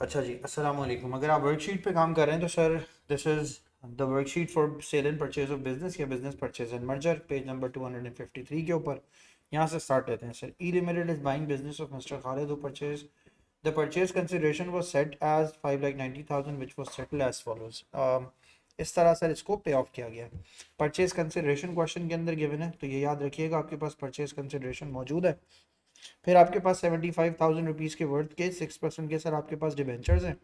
अच्छा जी, अस्सलाम वालेकुम। अगर आप वर्कशीट पे काम कर रहे हैं तो sir this is the worksheet for sale and purchase of business या business purchase and merger, page number 253 के ऊपर यहाँ से स्टार्ट लेते हैं sir. E limited is buying business of mister Khalid who purchase the purchase consideration was set as 5,90,000 which was settled as follows. इस तरह sir इसको पे ऑफ किया गया है। परचेज कंसिडरेशन क्वेश्चन के अंदर गिवन है, तो ये याद रखिएगा आपके पास परचेज कंसिडरेशन मौजूद है। फिर आपके पास 75,000 रुपीज़ के वर्थ के 6% के सर आपके पास डिबेंचर्स हैं।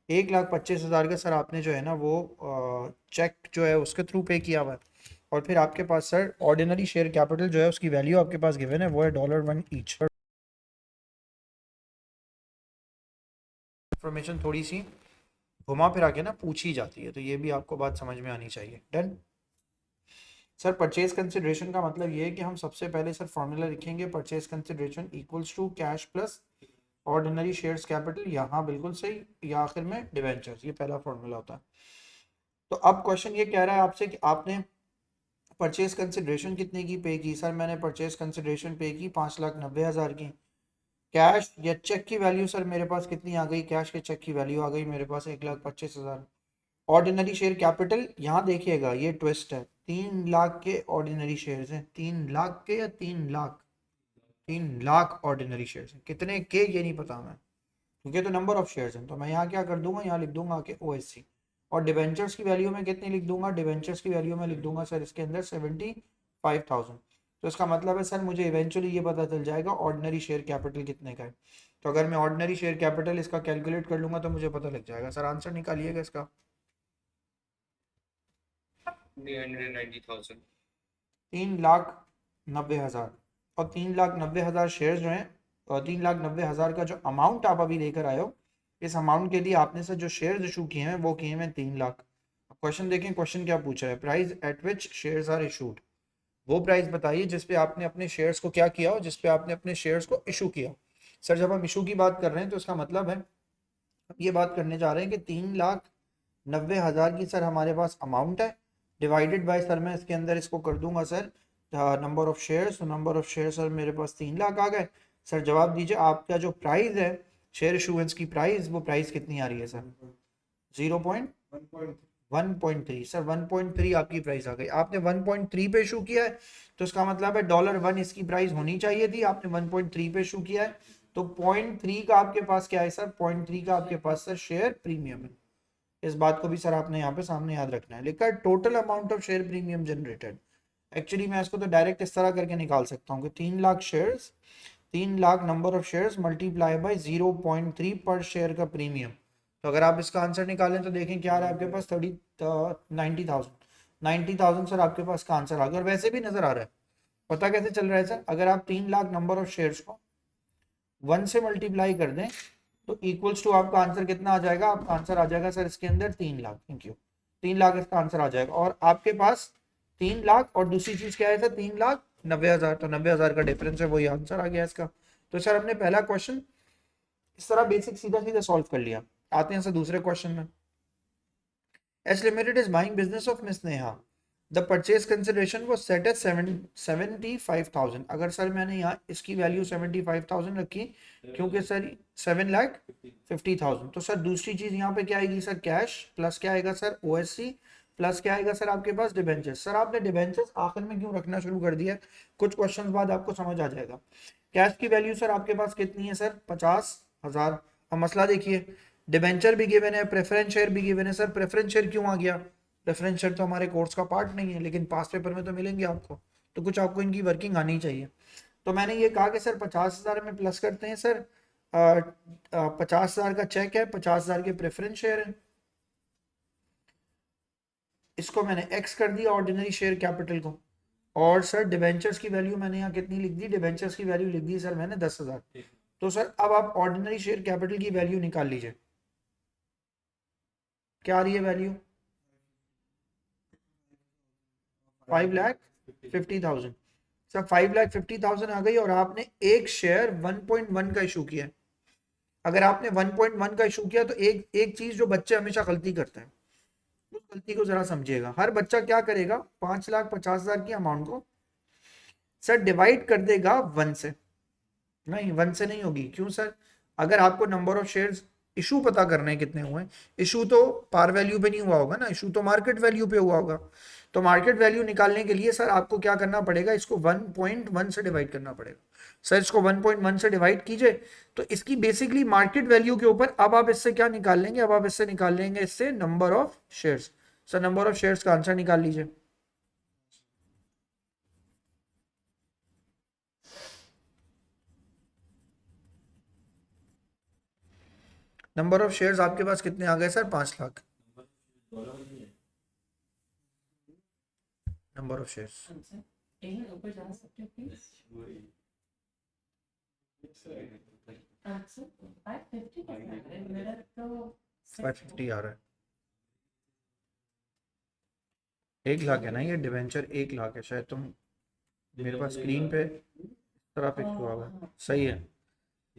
1,25,000 का सर आपने जो है ना वो चेक जो है उसके थ्रू पे किया हुआ है। और फिर आपके पास सर ऑर्डिनरी शेयर कैपिटल जो है उसकी वैल्यू आपके पास गिवन है, वो है $1 ईच। इन्फॉर्मेशन थोड़ी सी घुमा फिरा के ना पूछी जाती है, तो ये भी आपको बात समझ में आनी चाहिए। Done sir. परचेज कंसिडरेशन का मतलब ये है कि हम सबसे पहले सर फॉर्मूला लिखेंगे, purchase consideration equals to cash plus ordinary shares capital, यहाँ बिल्कुल सही, या आखिर में डिवेंचर्स, ये पहला फॉर्मूला होता है। तो अब क्वेश्चन ये कह रहा है आपसे कि आपने परचेज कंसिडरेशन कितने की पे की। सर मैंने परचेज कंसिडरेशन पे की 5,90,000 की। कैश या चेक की वैल्यू सर मेरे पास कितनी आ गई, कैश के चेक की वैल्यू आ गई मेरे पास 1,25,000। ऑर्डिनरी शेयर कैपिटल, यहाँ देखिएगा ये ट्विस्ट है, 3 लाख के ऑर्डिनरी शेयर्स हैं। 3 लाख के या 3 लाख, 3 लाख ऑर्डिनरी शेयर्स हैं। कितने के ये नहीं पता मैं, क्योंकि तो नंबर ऑफ शेयर्स हैं। तो मैं यहाँ क्या कर दूंगा, यहाँ लिख दूंगा कि OSC। और डिवेंचर्स की वैल्यू में कितनी लिख दूंगा, डिवेंचर्स की वैल्यू में लिख दूंगा सर इसके अंदर 75,000। तो इसका मतलब है सर मुझे इवेंचुअली ये पता चल जाएगा ऑर्डिनरी शेयर कैपिटल कितने का है। तो अगर मैं ऑर्डिनरी शेयर कैपिटल इसका कैलकुलेट कर लूंगा तो मुझे पता लग जाएगा। सर आंसर निकालिएगा इसका। 390,000। 3,90,000। और 3,90,000 शेयर जो हैं, और 3,90,000 का जो अमाउंट आप अभी लेकर आए हो, इस अमाउंट के लिए आपने सर जो शेयर्स इशू किए हैं वो किए हैं 3 लाख। क्वेश्चन देखें, क्वेश्चन क्या पूछा है, price at which shares are issued. वो प्राइस बताइए जिस पे आपने अपने शेयर्स को क्या किया हो, जिस पे आपने अपने शेयर्स को इशू किया। सर जब हम इशू की बात कर रहे हैं तो इसका मतलब है हम ये बात करने जा रहे हैं कि 3,90,000 की सर हमारे पास अमाउंट है, डिवाइडेड बाय सर मैं इसके अंदर इसको कर दूंगा सर नंबर ऑफ शेयर्स। तो नंबर ऑफ शेयर सर मेरे पास 3 लाख आ गए। सर जवाब दीजिए, आपका जो प्राइस है शेयर इशूएंस की प्राइस, वो प्राइस कितनी आ रही है सर? 0.1.3। सर 1.3 आपकी प्राइस आ गई। आपने 1.3 पे इशू किया है, तो इसका मतलब है $1 इसकी प्राइस होनी चाहिए थी, आपने 1.3 पे इशू किया है। तो 0.3 का आपके पास क्या है सर, 0.3 का आपके पास सर शेयर प्रीमियम है। इस बात को भी सर आपने यहाँ पे सामने याद रखना है। लिखा है total amount of share premium generated. Actually मैं इसको तो डायरेक्ट इस तरह करके निकाल सकता हूँ कि 3 lakh shares, 3 lakh number of shares multiply by 0.3 पर शेयर का प्रीमियम। तो अगर आप इसका आंसर निकालें तो देखें क्या आ रहा है आपके पास, 90,000 सर आपके पास का आंसर आ गया। और वैसे भी नजर आ रहा है, पता कैसे चल रहा है सर, अगर आप 3 लाख नंबर ऑफ शेयर्स को 1 से मल्टीप्लाई कर दें तो इक्वल्स टू आपका आंसर कितना आ जाएगा, आपका आंसर आ जाएगा सर इसके अंदर 3 लाख। Thank you. 3 लाख इसका आंसर आ जाएगा। और आपके पास 3 लाख और दूसरी चीज क्या है सर, 3,90,000। तो 90,000 का डिफरेंस है, वही आंसर आ गया इसका। तो सर हमने पहला क्वेश्चन इस तरह बेसिक सीधा सीधा सॉल्व कर लिया। आते हैं सर दूसरे क्वेश्चन में। S limited is buying business of miss Neha, the purchase consideration वो सेट एट 75,000। अगर सर मैंने यहाँ इसकी वैल्यू 75,000 रखी, क्योंकि सर 7,50,000, तो सर दूसरी चीज यहाँ पे क्या आएगी सर, कैश प्लस क्या आएगा सर, OSC प्लस क्या आएगा सर आपके पास, डिबेंचर्स। सर आपने डिबेंचर्स आखिर में क्यों रखना शुरू कर दिया, कुछ क्वेश्चन बाद आपको समझ आ जाएगा। कैश की वैल्यू सर आपके पास कितनी है सर, 50,000। अब मसला देखिए, डिबेंचर भी गिवन है, प्रेफरेंस शेयर भी गिवन है। सर प्रेफरेंस शेयर क्यों आ गया, प्रेफरेंस शेयर तो हमारे कोर्स का पार्ट नहीं है, लेकिन पास पेपर में तो मिलेंगे आपको, तो कुछ आपको इनकी वर्किंग आनी चाहिए। तो मैंने ये कहा कि सर 50,000 में प्लस करते हैं सर, 50,000 का चेक है, 50,000 के प्रेफरेंस शेयर है, इसको मैंने एक्स कर दिया ऑर्डिनरी शेयर कैपिटल को। और सर डिबेंचर्स की वैल्यू मैंने यहाँ कितनी लिख दी, डिबेंचर्स की वैल्यू लिख दी सर मैंने 10,000। तो सर अब आप ऑर्डिनरी शेयर कैपिटल की वैल्यू निकाल लीजिए, क्या आ रही है वैल्यू, 5,50,000। सर 5,50,000 आ गई, और आपने एक शेयर 1.1 का इशू किया। अगर आपने 1.1 का इशू किया तो एक एक चीज जो बच्चे हमेशा गलती करते हैं, उस गलती को जरा समझिएगा। हर बच्चा क्या करेगा, 5,50,000 की अमाउंट को सर डिवाइड कर देगा 1 से। नहीं, 1 से नहीं होगी, क्यों सर, अगर आपको नंबर ऑफ शेयर्स इशू पता करने हैं कितने हुए। इशू तो पार वैल्यू पे नहीं हुआ होगा ना, इशू तो मार्केट वैल्यू पे हुआ होगा। तो मार्केट वैल्यू निकालने के लिए सर आपको क्या करना पड़ेगा, इसको 1.1 से डिवाइड करना पड़ेगा। सर इसको 1.1 से डिवाइड कीजिए तो इसकी बेसिकली मार्केट वैल्यू के ऊपर अब आप इससे क्या निकाल लेंगे, अब आप इससे निकाल लेंगे इससे number of shares. Sir number of shares का आंसर निकाल लीजिए। नंबर ऑफ शेयर्स आपके पास कितने आ गए sir, 5 lakh. Number of shares answer 550 का है, मेरा तो 550 आ रहा है। 1 लाख है ना ये डिवेंचर, 1 लाख है शायद, तुम मेरे पास स्क्रीन पे तरह पिक हुआ होगा, सही है।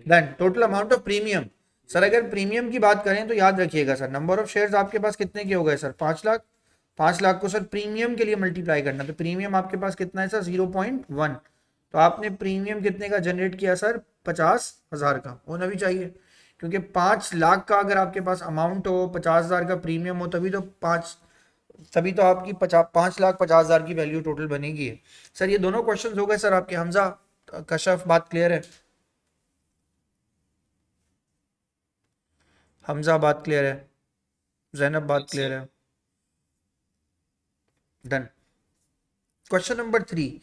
Then total amount of premium. Sir अगर प्रीमियम की बात करें तो याद रखिएगा सर, नंबर ऑफ शेयर्स आपके पास कितने के हो गए सर, 5 लाख। 5 लाख को सर प्रीमियम के लिए मल्टीप्लाई करना, तो प्रीमियम आपके पास कितना है सर, 0.1। तो आपने प्रीमियम कितने का जनरेट किया सर, 50,000 का होना भी चाहिए, क्योंकि 5 लाख का अगर आपके पास अमाउंट हो, 50,000 का प्रीमियम हो, तभी तो आपकी 5,50,000 की वैल्यू टोटल बनेगी। सर ये दोनों क्वेश्चन हो गए सर आपके। हमजा, कशफ, बात क्लियर है? हमजा बात क्लियर है? जैनब बात क्लियर है? डन। Question number 3।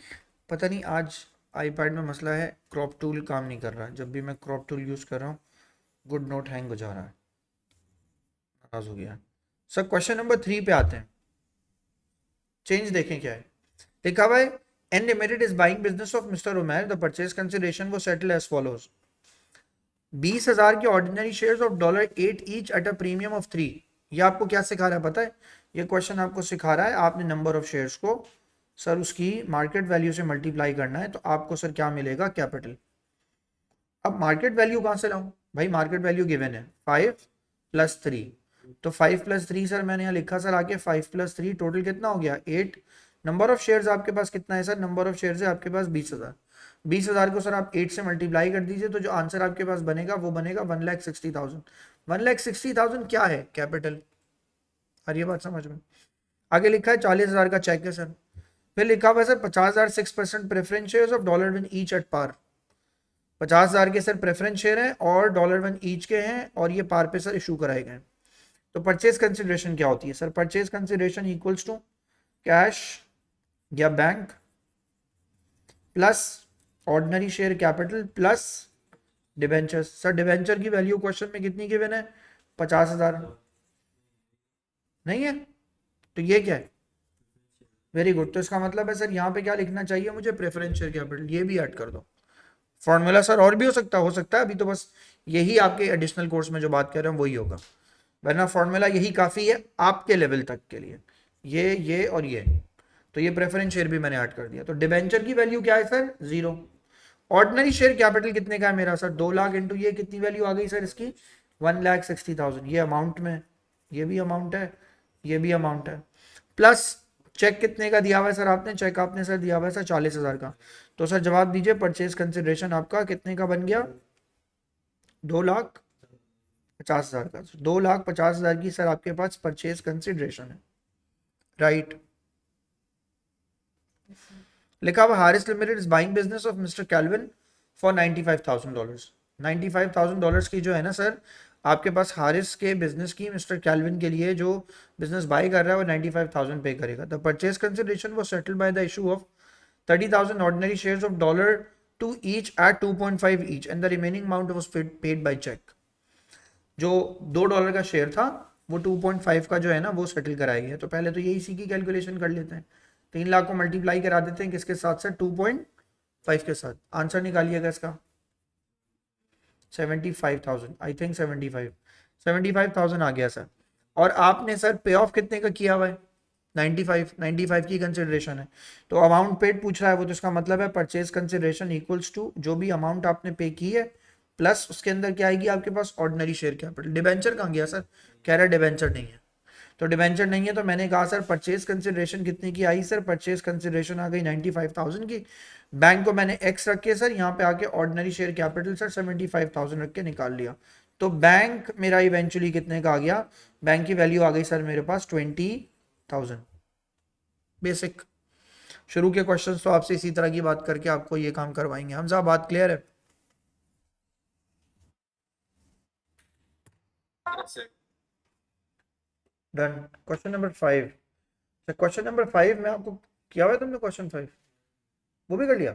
पता नहीं आज आईपैड में मसला है, क्रॉप टूल काम नहीं कर रहा है। जब भी मैं क्रॉप टूल यूज कर रहा हूँ गुड नोट हैंग हो जा रहा है, नाराज हो गया। सर क्वेश्चन नंबर 3 पे आते हैं। चेंज देखें क्या है लिखा हुआ है। N limited is buying business of mister Umair, the purchase consideration वो सेटल एज फॉलोज। 20,000 के ordinary shares of $8 each at a premium of 3। ये आपको क्या सिखा रहा है पता है, ये क्वेश्चन आपको सिखा रहा है आपने नंबर ऑफ शेयर्स को सर उसकी मार्केट वैल्यू से मल्टीप्लाई करना है, तो आपको सर क्या मिलेगा, कैपिटल। अब मार्केट वैल्यू कहां से लाऊं भाई, मार्केट वैल्यू गिवन है 5 + 3, तो 5 + 3 सर मैंने यहाँ लिखा सर आके 5 + 3 टोटल कितना हो गया 8। नंबर ऑफ शेयर्स आपके पास कितना है सर, नंबर ऑफ शेयर्स है आपके पास 20,000। 20,000 को सर आप 8 से मल्टीप्लाई कर दीजिए, तो जो आंसर आपके पास बनेगा वो बनेगा 1,60,000। 1,60,000 क्या है, कैपिटल। आ रही है बात समझ में? आगे लिखा है 40,000 का चेक है सर। फिर लिखा हुआ है sir 50,000 6% preference shares of $1 each at par. 50,000 के सर प्रेफरेंस शेयर हैं और $1 ईच के हैं, और ये पार पे सर इशू कराए गए। तो परचेज कंसिडरेशन क्या होती है sir, purchase consideration equals to cash या bank plus ordinary share capital plus debenture. Sir debenture की वैल्यू क्वेश्चन में कितनी गिवन है, 50,000 नहीं है, तो ये क्या है, वेरी गुड। तो इसका मतलब है सर यहाँ पे क्या लिखना चाहिए मुझे, प्रेफरेंस शेयर कैपिटल, ये भी ऐड कर दो। फॉर्मूला सर और भी हो सकता है, अभी तो बस यही आपके एडिशनल कोर्स में जो बात कर रहे हैं वही होगा, वरना फॉर्मूला यही काफ़ी है आपके लेवल तक के लिए, ये और ये। तो ये प्रेफरेंस शेयर भी मैंने ऐड कर दिया। तो डिबेंचर की वैल्यू क्या है सर, 0। ऑर्डिनरी शेयर कैपिटल कितने का है मेरा सर, 2 लाख इंटू ये कितनी वैल्यू आ गई सर इसकी, 1,60,000। ये अमाउंट में, ये भी अमाउंट है, ये भी अमाउंट है, प्लस चेक कितने का दिया हुआ है सर आपने, चेक आपने सर दिया हुआ है सर 40,000 का। तो सर जवाब दीजिए, परचेज कंसिडरेशन आपका कितने का बन गया, 2,50,000 का। 2,50,000 की सर आपके पास परचेज कंसिडरेशन है, राइट। लिखा हुआ Haris limited is buying business of mister Calvin for $95,000। $95,000 की जो है ना सर आपके पास हारिस के बिजनेस की मिस्टर कैल्विन के लिए जो बिजनेस बाय कर रहा है वो 95,000 पे करेगा। The purchase consideration was settled by the issue of 30,000 ordinary shares of $2 each at 2.5 each and the remaining amount was paid by check। जो $2 का शेयर था वो 2.5 का जो है ना वो सेटल कराया गया। तो पहले तो ये इसी की कैलकुलेशन कर लेते हैं, 3 लाख को मल्टीप्लाई करा देते हैं किसके साथ सर, 2.5 के साथ। आंसर निकालिएगा इसका, 75,000, आई थिंक 75,000 आ गया सर। और आपने सर पे ऑफ कितने का किया हुआ है, 95 की कंसिडरेशन है। तो अमाउंट पेड पूछ रहा है वो, तो इसका मतलब है परचेज कंसिडरेशन इक्वल्स टू जो भी अमाउंट आपने पे की है प्लस उसके अंदर क्या आएगी आपके पास, ऑर्डिनरी शेयर कैपिटल। डिबेंचर कहाँ गया सर, कह रहा है डिबेंचर नहीं है। तो डिबेंचर नहीं है तो मैंने कहा सर परचेज कंसिडरेशन कितने की आई सर, परचेज कंसिडरेशन आ गई 95,000 की। बैंक को मैंने एक्स रख के सर यहाँ पे आके ऑर्डिनरी शेयर कैपिटल सर 75,000 रख के निकाल लिया। तो बैंक मेरा इवेंचुअली कितने का आ गया, बैंक की वैल्यू आ गई सर मेरे पास 20,000। बेसिक शुरू के क्वेश्चंस तो आपसे इसी तरह की बात करके आपको ये काम करवाएंगे हम साहब, बात क्लियर है? Done. Question number 5। Question number 5 में आपको किया हुआ है तुमने क्वेश्चन 5 वो भी कर लिया?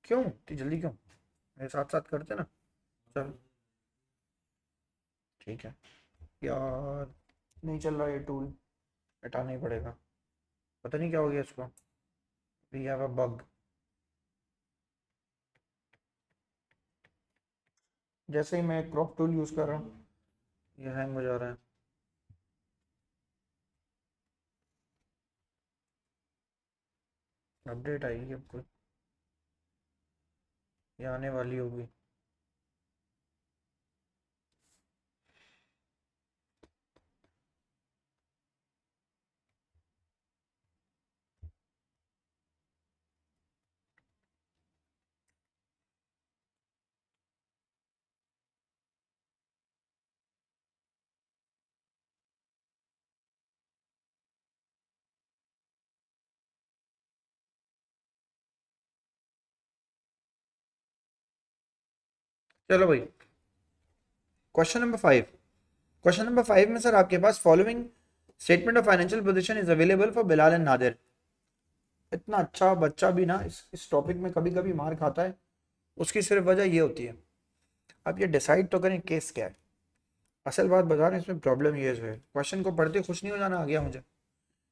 क्यों इतनी जल्दी क्यों? मेरे साथ साथ करते ना। चलो ठीक है यार, नहीं चल रहा ये टूल, हटाना ही पड़ेगा। पता नहीं क्या हो गया इसको, वी हैव अ बग। जैसे ही मैं क्रॉप टूल यूज कर रहा हूँ ये हैंग हो जा रहा है। अपडेट आएगी अब कोई, ये आने वाली होगी। चलो भाई क्वेश्चन नंबर 5। क्वेश्चन नंबर 5 में सर आपके पास following statement of financial position is available for Bilal and Nadir. इतना अच्छा बच्चा भी ना इस टॉपिक में कभी कभी मार खाता है, उसकी सिर्फ वजह ये होती है। अब ये डिसाइड तो करें केस क्या है। असल बात बता रहे हैं, इसमें प्रॉब्लम ये है, क्वेश्चन को पढ़ते खुश नहीं हो जाना आ गया मुझे।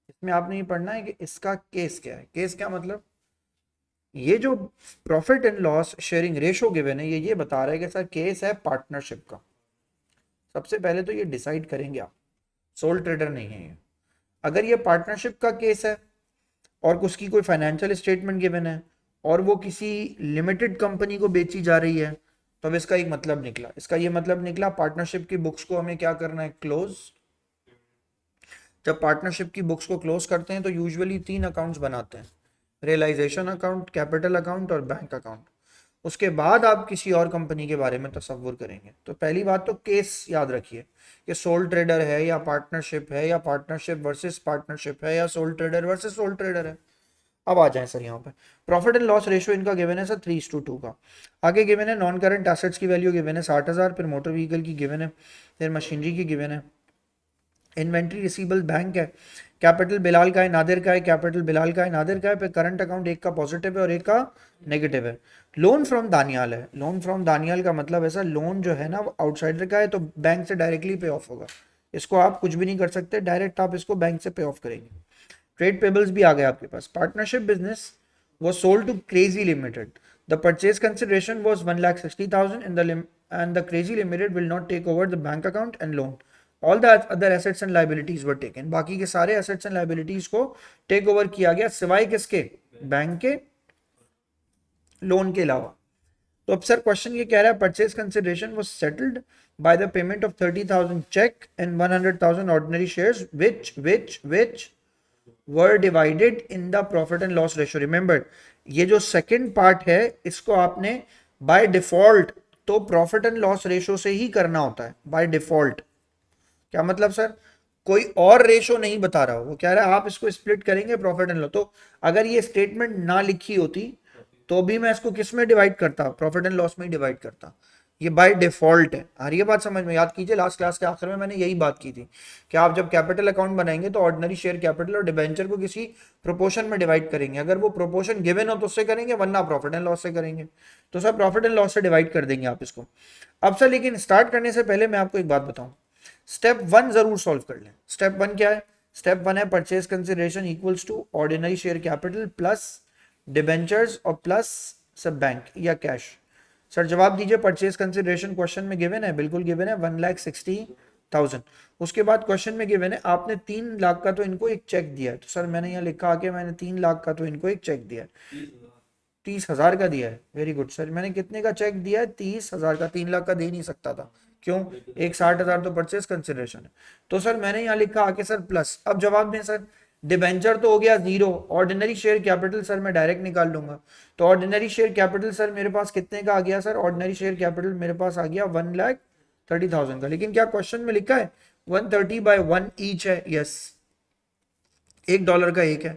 इसमें आपने ये पढ़ना है कि इसका केस क्या है। केस क्या मतलब, ये जो profit and loss sharing ratio given है ये बता रहा है कि सर केस है पार्टनरशिप का। सबसे पहले तो ये डिसाइड करेंगे आप, सोल ट्रेडर नहीं है ये। अगर ये पार्टनरशिप का केस है और उसकी कोई फाइनेंशियल स्टेटमेंट गिवन है और वो किसी लिमिटेड कंपनी को बेची जा रही है, तो अब इसका एक मतलब निकला। इसका ये मतलब निकला पार्टनरशिप की बुक्स को हमें क्या करना है, क्लोज। जब पार्टनरशिप की बुक्स को क्लोज करते हैं तो यूजुअली 3 अकाउंट्स बनाते हैं, रियलाइजेशन अकाउंट, कैपिटल अकाउंट और बैंक अकाउंट। उसके बाद आप किसी और कंपनी के बारे में तसव्वुर करेंगे। तो पहली बात तो केस याद रखिए कि सोल ट्रेडर है या पार्टनरशिप है, या पार्टनरशिप वर्सेस पार्टनरशिप है, या soul trader versus soul trader है। अब आ जाए सर यहाँ पे प्रॉफिट एंड लॉस रेशियो इनका गिवन है सर 3:2 का। आगे गिवन है नॉन करंट एसेट्स की वैल्यू गिवन है 60,000, फिर मोटर व्हीकल की गिवन है, फिर मशीनरी की गिवन है, इन्वेंट्री रिसीवेबल बैंक है, कैपिटल बिलाल का है नादिर का है, कैपिटल बिलाल का है नादिर का है, फिर करंट अकाउंट एक का पॉजिटिव है और एक का नेगेटिव है। लोन फ्रॉम दानियाल है। लोन फ्रॉम दानियाल का मतलब ऐसा, लोन जो है ना वो आउटसाइडर का है तो बैंक से डायरेक्टली पे ऑफ होगा। इसको आप कुछ भी नहीं कर सकते, डायरेक्ट आप इसको बैंक से पे ऑफ करेंगे। ट्रेड पेबल्स भी आ गए आपके पास। Partnership business was sold to Crazy Limited. The purchase consideration was 1,60,000 and the Crazy Limited will not take over the bank account and loan. All the other assets and liabilities were taken. बाकी के सारे assets and liabilities को take over किया गया सिवाय किसके, bank के, loan के अलावा। तो अब सर क्वेश्चन ये कह रहा है purchase consideration was settled by the payment of 30,000 cheque and 100,000 ordinary shares which were divided in the profit and loss ratio. Remember ये जो सेकंड पार्ट है इसको आपने बाय डिफॉल्ट तो प्रॉफिट एंड लॉस रेशो से ही करना होता है बाय डिफॉल्ट। क्या मतलब सर, कोई और रेशो नहीं बता रहा, वो कह रहा है आप इसको स्प्लिट करेंगे प्रॉफिट एंड लॉस। तो अगर ये स्टेटमेंट ना लिखी होती तो भी मैं इसको किस में डिवाइड करता, प्रॉफिट एंड लॉस में ही डिवाइड करता। ये बाय डिफॉल्ट है। और ये बात समझ में, याद कीजिए लास्ट क्लास के आखिर में मैंने यही बात की थी कि आप जब कैपिटल अकाउंट बनाएंगे तो ऑर्डिनरी शेयर कैपिटल और डिबेंचर को किसी प्रोपोर्शन में डिवाइड करेंगे। अगर वो प्रोपोर्शन गिवन हो तो उससे करेंगे, वरना प्रॉफिट एंड लॉस से करेंगे। तो सर प्रॉफिट एंड लॉस से डिवाइड कर देंगे आप इसको। अब सर लेकिन स्टार्ट करने से पहले मैं आपको एक बात बताऊं, स्टेप 1 जरूर सॉल्व कर लें। स्टेप 1 क्या है? स्टेप 1 है purchase consideration equals to ordinary share capital plus debentures और प्लस सब बैंक या कैश। सर जवाब दीजिए। परचेज कंसिडरेशन क्वेश्चन में गिवन है, बिल्कुल गिवन है 1,60,000। उसके बाद क्वेश्चन में गिवन है आपने 3 लाख का तो इनको एक चेक दिया है। तो सर मैंने यहाँ लिखा आके मैंने 3 लाख का तो इनको एक चेक दिया है, 30,000 का दिया है। वेरी गुड सर, मैंने कितने का चेक दिया है? 30,000 का। 3 लाख का दे नहीं सकता था, क्यों? एक 60,000 तो परचेज कंसिडरेशन है। तो सर मैंने यहाँ लिखा आके सर प्लस। अब जवाब दें सर, डिबेंचर तो हो गया 0, ऑर्डिनरी शेयर कैपिटल सर मैं डायरेक्ट निकाल लूंगा, तो ऑर्डिनरी शेयर कैपिटल सर मेरे पास कितने का आ गया सर, ऑर्डिनरी शेयर कैपिटल मेरे पास आ गया 1,30,000 का, लेकिन क्या क्वेश्चन में लिखा है 130/1 ईच है, यस $1 का एक है,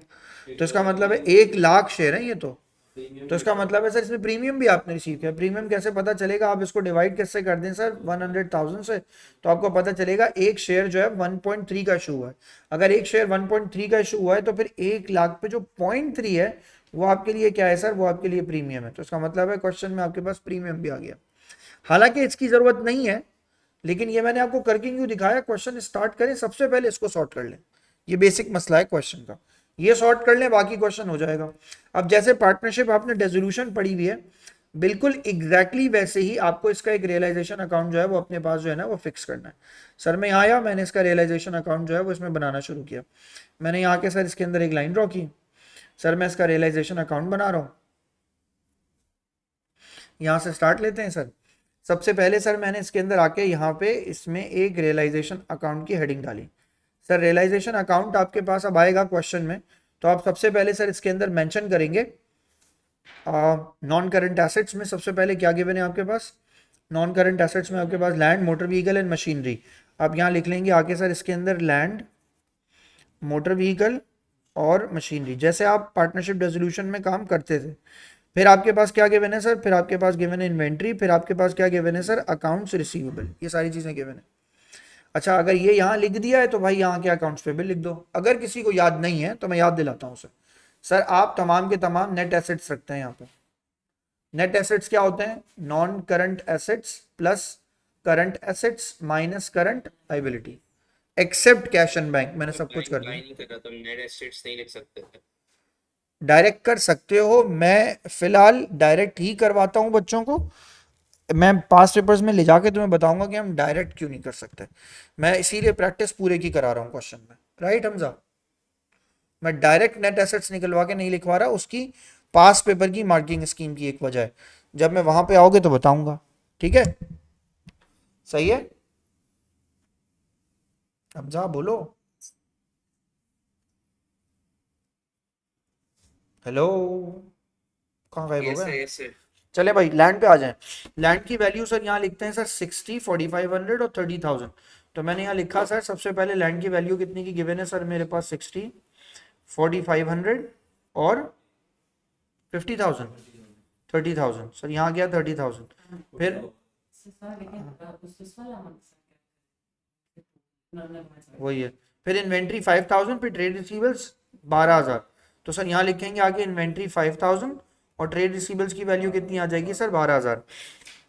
तो इसका मतलब है 1,00,000 शेयर है ये, तो इसका मतलब है सर इसमें प्रीमियम भी आपने रिसीव किया। प्रीमियम कैसे पता चलेगा, आप इसको डिवाइड कैसे कर दें सर 100,000 से, तो आपको पता चलेगा एक शेयर जो है 1.3 का इशू हुआ है। अगर एक शेयर 1.3 का इशू हुआ है तो फिर 1,00,000 पे जो 0.3 है वो आपके लिए क्या है सर, वो आपके लिए प्रीमियम है। तो इसका मतलब है क्वेश्चन में आपके पास प्रीमियम भी आ गया। हालांकि इसकी जरूरत नहीं है, लेकिन ये मैंने आपको करके क्यों दिखाया, क्वेश्चन स्टार्ट करें सबसे पहले इसको सॉर्ट कर लें, ये बेसिक मसला है क्वेश्चन का, ये सॉर्ट कर लें बाकी क्वेश्चन हो जाएगा। अब जैसे पार्टनरशिप आपने डेसोल्यूशन पढ़ी हुई है, बिल्कुल एग्जैक्टली वैसे ही आपको इसका एक रियलाइजेशन अकाउंट जो है वो अपने पास जो है ना वो फिक्स करना है। सर मैं यहाँ आया, मैंने इसका रियलाइजेशन अकाउंट जो है वो इसमें बनाना शुरू किया, मैंने यहाँ के सर इसके अंदर एक लाइन ड्रॉ की, सर मैं इसका रियलाइजेशन अकाउंट बना रहा हूँ। यहाँ से स्टार्ट लेते हैं सर। सबसे पहले सर मैंने इसके अंदर आके यहाँ पे इसमें एक रियलाइजेशन अकाउंट की हेडिंग डाली। सर रियलाइजेशन अकाउंट आपके पास अब आएगा क्वेश्चन में, तो आप सबसे पहले सर इसके अंदर मेंशन करेंगे नॉन करंट एसेट्स में सबसे पहले क्या गिवन है आपके पास, नॉन करंट एसेट्स में आपके पास land, motor vehicle and machinery. आप यहाँ लिख लेंगे आके सर इसके अंदर लैंड, मोटर व्हीकल और मशीनरी, जैसे आप पार्टनरशिप रेजोल्यूशन में काम करते थे। फिर आपके पास क्या गिवन है सर, फिर आपके पास गिवन है इन्वेंट्री, फिर आपके पास क्या गिवन है सर, अकाउंट्स रिसीवेबल, ये सारी चीजें गिवन है। अच्छा अगर ये यहाँ लिख दिया है तो भाई यहाँ के अकाउंट्स पेबल लिख दो। अगर किसी को याद नहीं है तो मैं याद दिलाता हूँ सर आप तमाम के तमाम नेट एसेट्स रखते हैं यहाँ पे। नेट एसेट्स क्या होते हैं, non current assets plus current assets minus current liability, except cash and bank. मैंने सब कुछ कर दिया। तो नेट एसेट्स नहीं लिख सकते, डायरेक्ट कर सकते हो, मैं फिलहाल डायरेक्ट ही करवाता हूँ बच्चों को, मैं पास पेपर्स में ले जाके तुम्हें बताऊंगा कि हम डायरेक्ट क्यों नहीं कर सकते, मैं इसीलिए प्रैक्टिस पूरे की करा रहा हूँ क्वेश्चन में, राइट हमजा। मैं डायरेक्ट नेट एसेट्स निकलवा के नहीं लिखवा रहा, उसकी पास पेपर की मार्किंग स्कीम की एक वजह है, जब मैं वहां पे आओगे तो बताऊंगा, ठीक है, सही है। हमजा बोलो, हेलो, कहाँ गायब हो गए। ऐसे चले भाई लैंड पे आ जाएं। लैंड की वैल्यू सर यहाँ लिखते हैं सर 60, 4500 और 30,000। तो मैंने यहाँ लिखा सर सबसे पहले लैंड की वैल्यू कितने की गिवन है सर, मेरे पास 60, 4500 और 50,000, 30,000। सर यहाँ गया 30,000, फिर वही है, फिर इन्वेंट्री 5,000, फिर ट्रेड रिसीवेबल्स 12,000। तो सर यहाँ लिखेंगे आगे इन्वेंट्री 5,000 और ट्रेड रिसीवेबल्स की वैल्यू कितनी आ जाएगी सर 12,000।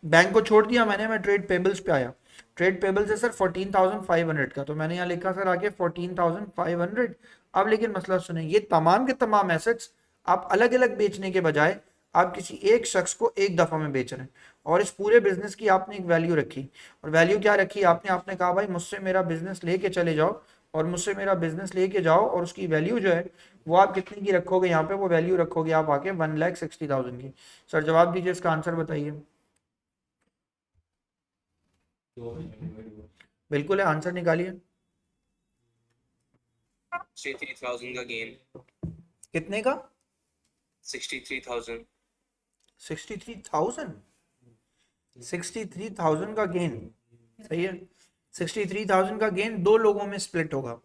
बैंक को छोड़ दिया मैंने, मैं ट्रेड पेबल्स पे आया। ट्रेड पेबल्स है सर 14,500 का, तो मैंने यहाँ लिखा सर आगे 14,500। अब लेकिन मसला सुने, ये तमाम के तमाम एसेट्स आप अलग अलग बेचने के बजाय आप किसी एक शख्स को एक दफा में बेच रहे हैं, और इस पूरे बिजनेस की आपने एक वैल्यू रखी। और वैल्यू क्या रखी आपने कहा भाई मुझसे मेरा बिजनेस लेके चले जाओ, और मुझसे मेरा बिजनेस लेके जाओ, और उसकी वैल्यू जो है वो आप कितने की रखोगे, यहाँ पे वो वैल्यू रखोगे आप आके 1,60,000 की। सर जवाब दीजिए, इसका आंसर बताइए। बिल्कुल है, आंसर निकालिए। 63,000 का गेन, कितने का, 63,000 63,000, 63,000 का गेन, सही है। 63,000 का गेन दो लोगों में स्प्लिट होगा।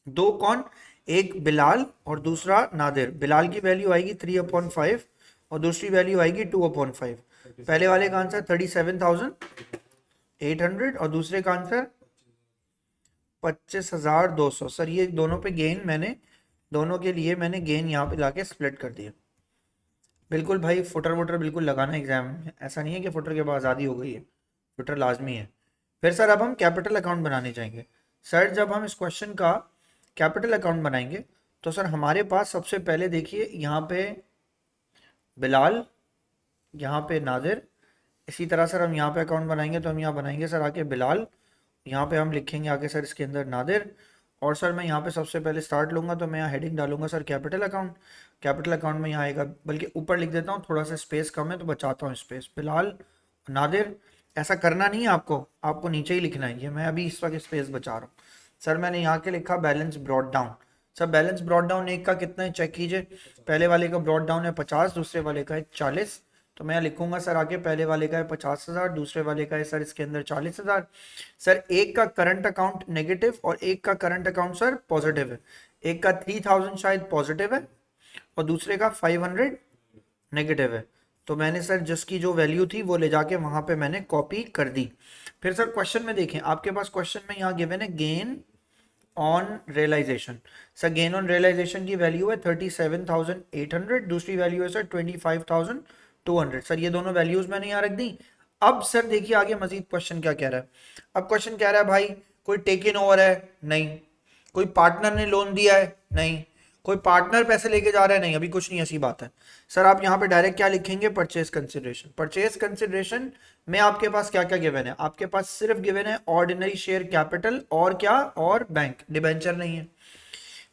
दो कौन, एक बिलाल और दूसरा नादिर। बिलाल की वैल्यू आएगी 3/5 और दूसरी वैल्यू आएगी 2/5। पहले वाले का आंसर 37,800 और दूसरे का आंसर 25,200। सर ये दोनों पे गेन मैंने, दोनों के लिए मैंने गेन यहाँ पे लाके स्प्लिट कर दिया। बिल्कुल भाई, फुटर वुटर बिल्कुल लगाना एग्जाम में, ऐसा नहीं है कि फुटर के बाद आज़ादी हो गई है, फुटर लाजमी है। फिर सर अब हम कैपिटल अकाउंट बनाने जाएंगे। सर जब हम इस क्वेश्चन का कैपिटल अकाउंट बनाएंगे तो सर हमारे पास सबसे पहले देखिए यहाँ पे बिलाल, यहाँ पे नादिर, इसी तरह सर हम यहाँ पे अकाउंट बनाएंगे तो हम यहाँ बनाएंगे सर आके बिलाल, यहाँ पे हम लिखेंगे आगे सर इसके अंदर नादिर, और सर मैं यहाँ पे सबसे पहले स्टार्ट लूंगा तो मैं यहाँ हेडिंग डालूंगा sir capital account. Capital account में यहाँ आएगा, बल्कि ऊपर लिख देता हूँ, थोड़ा सा स्पेस कम है तो बचाता हूँ स्पेस, बिलाल नादिर। ऐसा करना नहीं है आपको, आपको नीचे ही लिखना है, ये मैं अभी इस वक्त स्पेस बचा रहा हूँ। सर मैंने यहाँ के लिखा balance brought down. Sir balance brought down एक का कितना है चेक कीजिए। पहले वाले का ब्रॉड डाउन है 50, दूसरे वाले का है 40। तो मैं लिखूंगा सर आगे, पहले वाले का है 50,000, दूसरे वाले का है सर इसके अंदर 40,000। सर एक का करंट अकाउंट नेगेटिव और एक का करंट अकाउंट सर पॉजिटिव है। एक का 3,000 शायद पॉजिटिव है और दूसरे का 500 नेगेटिव है। तो मैंने सर जिसकी जो वैल्यू थी वो ले जाके वहां पे मैंने कॉपी कर दी। फिर सर क्वेश्चन में देखें, आपके पास क्वेश्चन में यहाँ गिवन है gain on realisation. Sir gain on realisation की वैल्यू है 37,800, दूसरी वैल्यू है सर 25,200। सर ये दोनों वैल्यूज मैंने यहाँ रख दी। अब सर देखिए आगे मजीद क्वेश्चन क्या कह रहा है। अब क्वेश्चन कह रहा है भाई कोई टेक इन ओवर है? नहीं। कोई पार्टनर ने लोन दिया है? नहीं। कोई पार्टनर पैसे लेके जा रहा है? नहीं, अभी कुछ नहीं, ऐसी बात है। सर आप यहाँ पे डायरेक्ट क्या लिखेंगे? Purchase consideration. परचेज कंसिडरेशन में आपके पास क्या क्या गिवन है? आपके पास सिर्फ गिवन है ऑर्डिनरी शेयर कैपिटल और क्या, और बैंक, डिबेंचर नहीं है।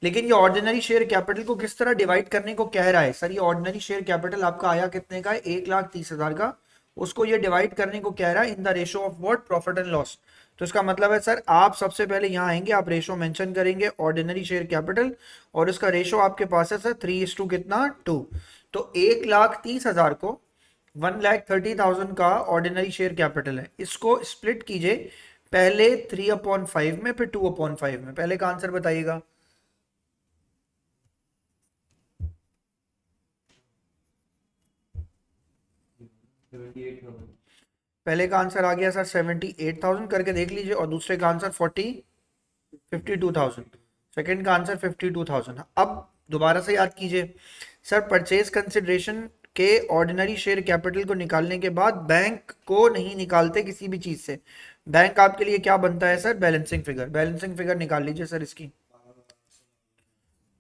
लेकिन ये ऑर्डिनरी शेयर कैपिटल को किस तरह डिवाइड करने को कह रहा है। सर ये ऑर्डिनरी शेयर कैपिटल आपका आया कितने का है? 1,30,000 का। उसको ये डिवाइड करने को कह रहा है in the ratio of what? Profit and loss. तो इसका मतलब है सर आप सबसे पहले यहाँ आएंगे, आप रेशो मेंशन करेंगे ऑर्डिनरी शेयर कैपिटल, और इसका रेशो आपके पास है सर 3:2 कितना? 2। तो 1,30,000 को 1,30,000 का ऑर्डिनरी शेयर कैपिटल है, इसको स्प्लिट कीजिए पहले 3/5 में, फिर 2/5 में। पहले का आंसर बताइएगा। पहले का आंसर आ गया सर 78,000, करके देख लीजिए, और दूसरे का आंसर 52,000। सेकंड का आंसर 52,000। अब दोबारा से याद कीजिए सर, परचेज कंसिडरेशन के ऑर्डिनरी शेयर कैपिटल को निकालने के बाद बैंक को नहीं निकालते किसी भी चीज से। बैंक आपके लिए क्या बनता है sir? Balancing figure. Balancing figure निकाल लीजिए सर इसकी।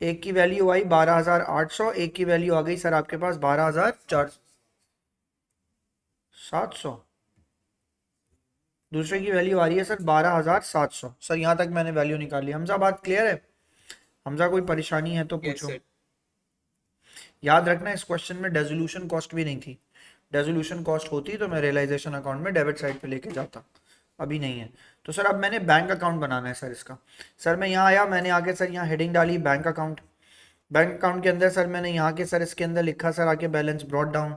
एक की वैल्यू आई 12,800, एक की वैल्यू आ गई सर आपके पास 12,700, दूसरे की वैल्यू आ रही है सर 12,700। सर यहाँ तक मैंने वैल्यू निकाली। हमजा बात क्लियर है? हमजा कोई परेशानी है तो Yes, पूछो। sir. याद रखना इस क्वेश्चन में डेजोल्यूशन कॉस्ट भी नहीं थी। डेजोल्यूशन कॉस्ट होती तो मैं रियलाइजेशन अकाउंट में डेबिट साइड पे लेके जाता, अभी नहीं है। तो सर अब मैंने बैंक अकाउंट बनाना है सर इसका। सर मैं यहाँ आया, मैंने आके सर यहाँ हेडिंग डाली बैंक अकाउंट। बैंक अकाउंट के अंदर सर मैंने यहाँ के सर इसके अंदर लिखा सर आके बैलेंस ब्रॉड डाउन।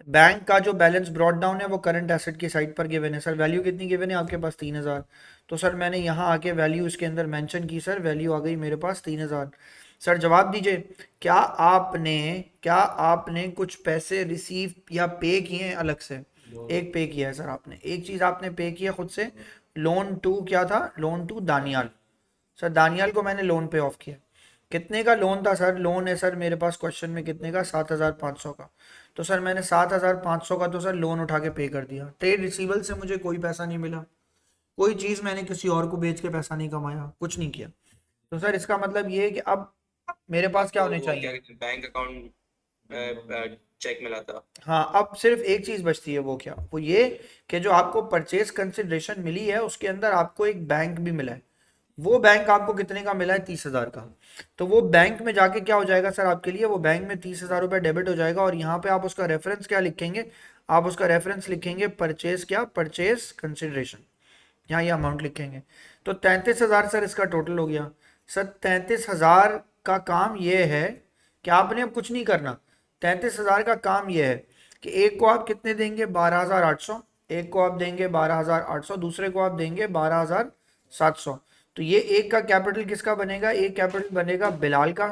बैंक का जो बैलेंस ब्रॉड डाउन है वो करंट एसेट की साइड पर गिवन है। सर वैल्यू कितनी गिवन है आपके पास? 3,000। तो सर मैंने यहाँ आके वैल्यू इसके अंदर मेंशन की सर, वैल्यू आ गई मेरे पास 3,000। सर जवाब दीजिए, क्या आपने कुछ पैसे रिसीव या पे किए हैं अलग से? एक पे किया है सर आपने, एक चीज आपने पे किया खुद से। लोन टू क्या था? Loan to Daniyal. Sir Daniyal को मैंने लोन पे ऑफ किया। कितने का लोन था सर? लोन है सर मेरे पास क्वेश्चन में कितने का? 7,500 का। तो सर मैंने 7,500 का तो सर लोन उठा के पे कर दिया। ट्रेड रिसीवल से मुझे कोई पैसा नहीं मिला, कोई चीज मैंने किसी और को बेच के पैसा नहीं कमाया, कुछ नहीं किया। तो सर इसका मतलब ये है कि अब मेरे पास क्या होने तो चाहिए? क्या कहते हैं, बैंक अकाउंट चेक मिला था। हाँ, अब सिर्फ एक चीज बचती है, वो क्या? वो ये कि जो आपको परचेज कंसिडरेशन मिली है उसके अंदर आपको एक बैंक भी मिला है। वो बैंक आपको कितने का मिला है? 30,000 का। तो वो बैंक में जाके क्या हो जाएगा सर आपके लिए? वो बैंक में 30,000 रुपये डेबिट हो जाएगा, और यहाँ पे आप उसका रेफरेंस क्या लिखेंगे? आप उसका रेफरेंस लिखेंगे परचेज क्या? Purchase consideration. यहाँ ये अमाउंट लिखेंगे। तो 33,000 सर इसका टोटल हो गया। सर 33,000 का काम ये है कि आपने अब कुछ नहीं करना। 33,000 का काम ये है कि एक को आप कितने देंगे? 12,800। एक को आप देंगे 12,800, दूसरे को आप देंगे 12,700। तो ये एक का कैपिटल किसका बनेगा? एक कैपिटल बनेगा बिलाल का,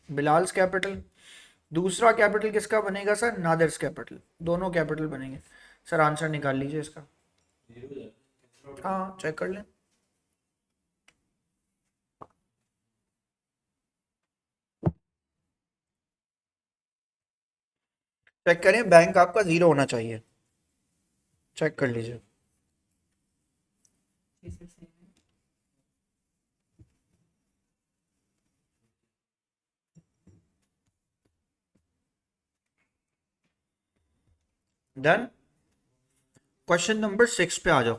बिलाल्स कैपिटल। दूसरा कैपिटल किसका बनेगा सर? नादिर्स कैपिटल। दोनों कैपिटल बनेंगे। सर आंसर निकाल लीजिए इसका। हाँ चेक कर लें। चेक करें, बैंक आपका 0 होना चाहिए। चेक कर लीजिए। डन। क्वेश्चन नंबर 6 पे आ जाओ।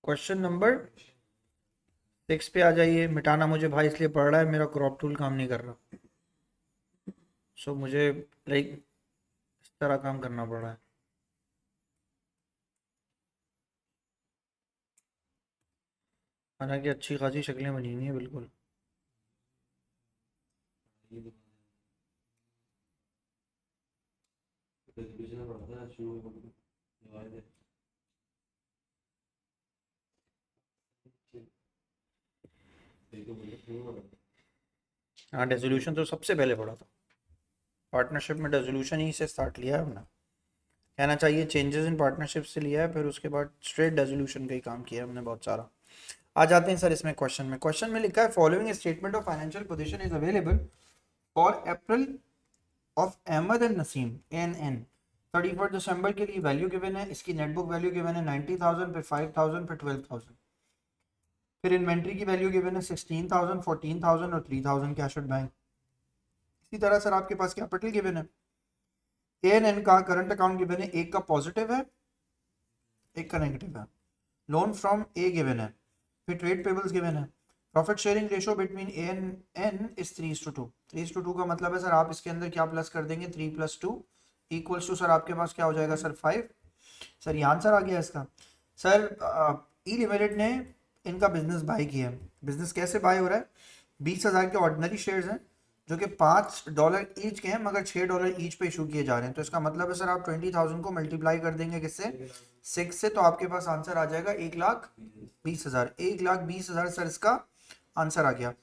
क्वेश्चन नंबर 6 पे आ जाइए। मिटाना मुझे भाई इसलिए पड़ रहा है, मेरा क्रॉप टूल काम नहीं कर रहा। सो मुझे लाइक इस तरह काम करना पड़ रहा है। हालांकि अच्छी खासी शक्लें बनी हुई हैं बिल्कुल। हाँ, रेजोल्यूशन तो सबसे पहले पड़ा था पार्टनरशिप में, रेजोल्यूशन ही से स्टार्ट लिया है हमने, कहना चाहिए चेंजेस इन पार्टनरशिप से लिया है, फिर उसके बाद स्ट्रेट रेजोल्यूशन का ही काम किया है हमने बहुत सारा। आ जाते हैं सर इसमें क्वेश्चन में लिखा है following statement of financial position is available for April of Ahmed and Naseem एन 31 दिसंबर के लिए वैल्यू गिवन है, इसकी नेट बुक वैल्यू गिवन है 90,000, फिर 5,000, फिर 12,000, फिर इन्वेंट्री की वैल्यू गिवन है 16,000, 14,000 और 3,000 कैश एट बैंक। इसी तरह सर आपके पास कैपिटल गिवन है, एन का करंट अकाउंट गिवन है, एक का पॉजिटिव है एक का नेगेटिव है, लोन फ्रॉम ए गिवन है, फिर ट्रेड पेबल्स गिवन है, profit sharing ratio between A and N is 3:2। 3:2 का मतलब है सर आप इसके अंदर क्या प्लस कर देंगे, 3 + 2 इक्वल्स टू सर आपके पास क्या हो जाएगा सर 5। सर ये आंसर आ गया इसका। सर ई लिमिटेड ने इनका बिजनेस बाय किया है। बिजनेस कैसे बाय हो रहा है, 20,000 के ऑर्डिनरी शेयर्स हैं जो कि $5 ईच के हैं, मगर $6 ईच पे इशू किए जा रहे हैं। तो इसका मतलब है सर आप 20,000 को मल्टीप्लाई कर देंगे किससे, 6 से, तो आपके पास आंसर आ जाएगा 1,20,000। 1,20,000 सर इसका आंसर आ गया।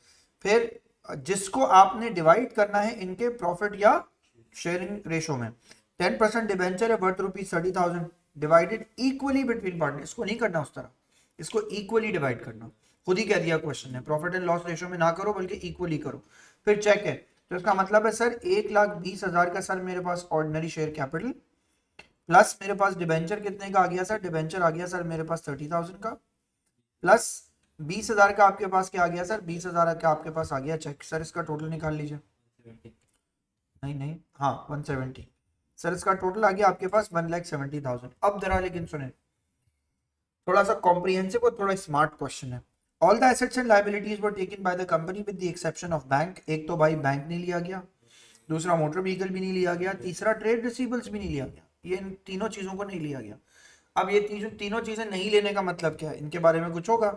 फिर जिसको आपने डिवाइड करना है इनके प्रॉफिट या शेयरिंग रेशो में, 10% डिबेंचर है worth ₹30,000 divided equally between partner. इसको नहीं करना उस तरह, इसको इक्वली डिवाइड करना, खुद ही कह दिया क्वेश्चन ने, प्रॉफिट एंड लॉस रेशो में ना करो बल्कि इक्वली करो। फिर चेक है, तो इसका मतलब है सर 1,20,000 का सर मेरे पास ऑर्डिनरी शेयर कैपिटल, प्लस मेरे पास डिबेंचर कितने का आ गया सर, डिबेंचर आ गया सर मेरे पास 30,000 का, प्लस 20,000 का आपके पास क्या आ गया सर, 20,000 का आपके पास आ गया चेक। सर इसका टोटल निकाल लीजिए। नहीं, हाँ 170। सर इसका टोटल आ गया आपके पास 1,70,000। अब जरा लेकिन सुने, थोड़ा सा कॉम्प्रिहेंसिव और थोड़ा स्मार्ट क्वेश्चन है। All the assets and liabilities were taken by the company with the exception of bank. एक तो भाई बैंक नहीं लिया गया, दूसरा मोटर व्हीकल भी नहीं लिया गया, तीसरा ट्रेड रिसीवेबल्स भी नहीं लिया गया। ये इन तीनों चीजों को नहीं लिया गया। अब ये तीनों चीजें नहीं लेने का मतलब क्या है, इनके बारे में कुछ होगा।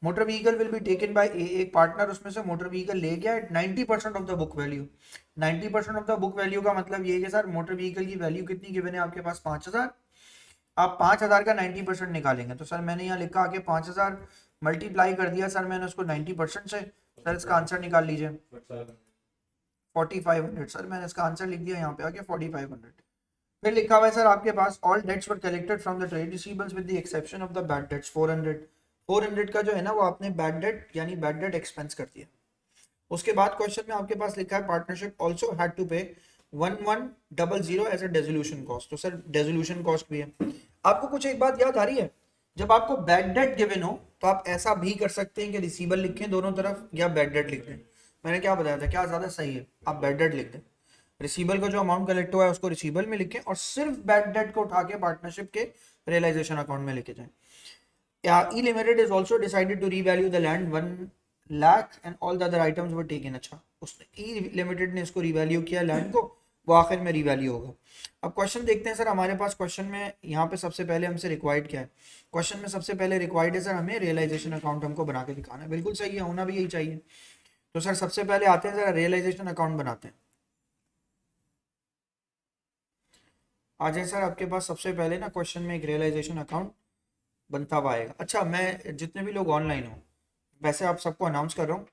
Motor vehicle will be taken by एक पार्टनर, उसमें से मोटर व्हीकल ले गया at 90% of the book value. 90% of the book value का मतलब ये है कि सर मोटर व्हीकल की वैल्यू कितनी गिवन है आपके पास, 5,000। आप 5,000 का 90% निकालेंगे, तो सर मैंने यहाँ लिखा आके 5,000 मल्टीप्लाई कर दिया सर मैंने उसको 90% से। सर इसका आंसर निकाल लीजिए 4,500। सर मैंने इसका आंसर लिख दिया यहाँ पे आके 4,500। फिर लिखा हुआ है सर आपके पास all debts were collected from the trade receivables with the exception of the bad debts 400 का जो है ना वो आपने बैड डेट यानी बैड डेट एक्सपेंस कर दिया। उसके बाद क्वेश्चन में आपके पास लिखा है पार्टनरशिप आल्सो हैड टू पे 1100 एज अ डेसोल्यूशन कॉस्ट। तो सर डेसोल्यूशन कॉस्ट भी है। आपको कुछ एक बात याद आ रही है, जब आपको बैड डेट गिवन हो तो आप ऐसा भी कर सकते हैं कि रिसीवेबल लिखें दोनों तरफ या बैड डेट लिख दें। मैंने क्या बताया था, क्या ज्यादा सही है, आप बैड डेट लिख दें, रिसीवेबल का जो अमाउंट कलेक्ट हुआ है उसको रिसीवेबल में लिखें और सिर्फ बैड डेट को उठा के पार्टनरशिप के रियलाइजेशन अकाउंट में लेके जाएं। E Limited is also decided to revalue the land 1 lakh and all the other items were taken। अच्छा, उसने E Limited ने इसको रिवैल्यू किया लैंड को, वो आखिर में रिवैल्यू होगा। अब क्वेश्चन देखते हैं सर, हमारे पास क्वेश्चन में यहाँ पे सबसे पहले हमसे रिक्वायर्ड क्या है, क्वेश्चन में सबसे पहले रिक्वायर्ड है सर हमें रियलाइजेशन अकाउंट हमको बना के दिखाना है। बिल्कुल सही है, होना भी यही चाहिए। तो सर सबसे पहले आते हैं जरा रियलाइजेशन अकाउंट बनाते हैं। आ जाए सर, आपके पास सबसे पहले ना क्वेश्चन में एक रियलाइजेशन अकाउंट बनता हुआ आएगा। अच्छा, मैं जितने भी लोग ऑनलाइन हो, वैसे आप सबको अनाउंस कर रहा हूँ,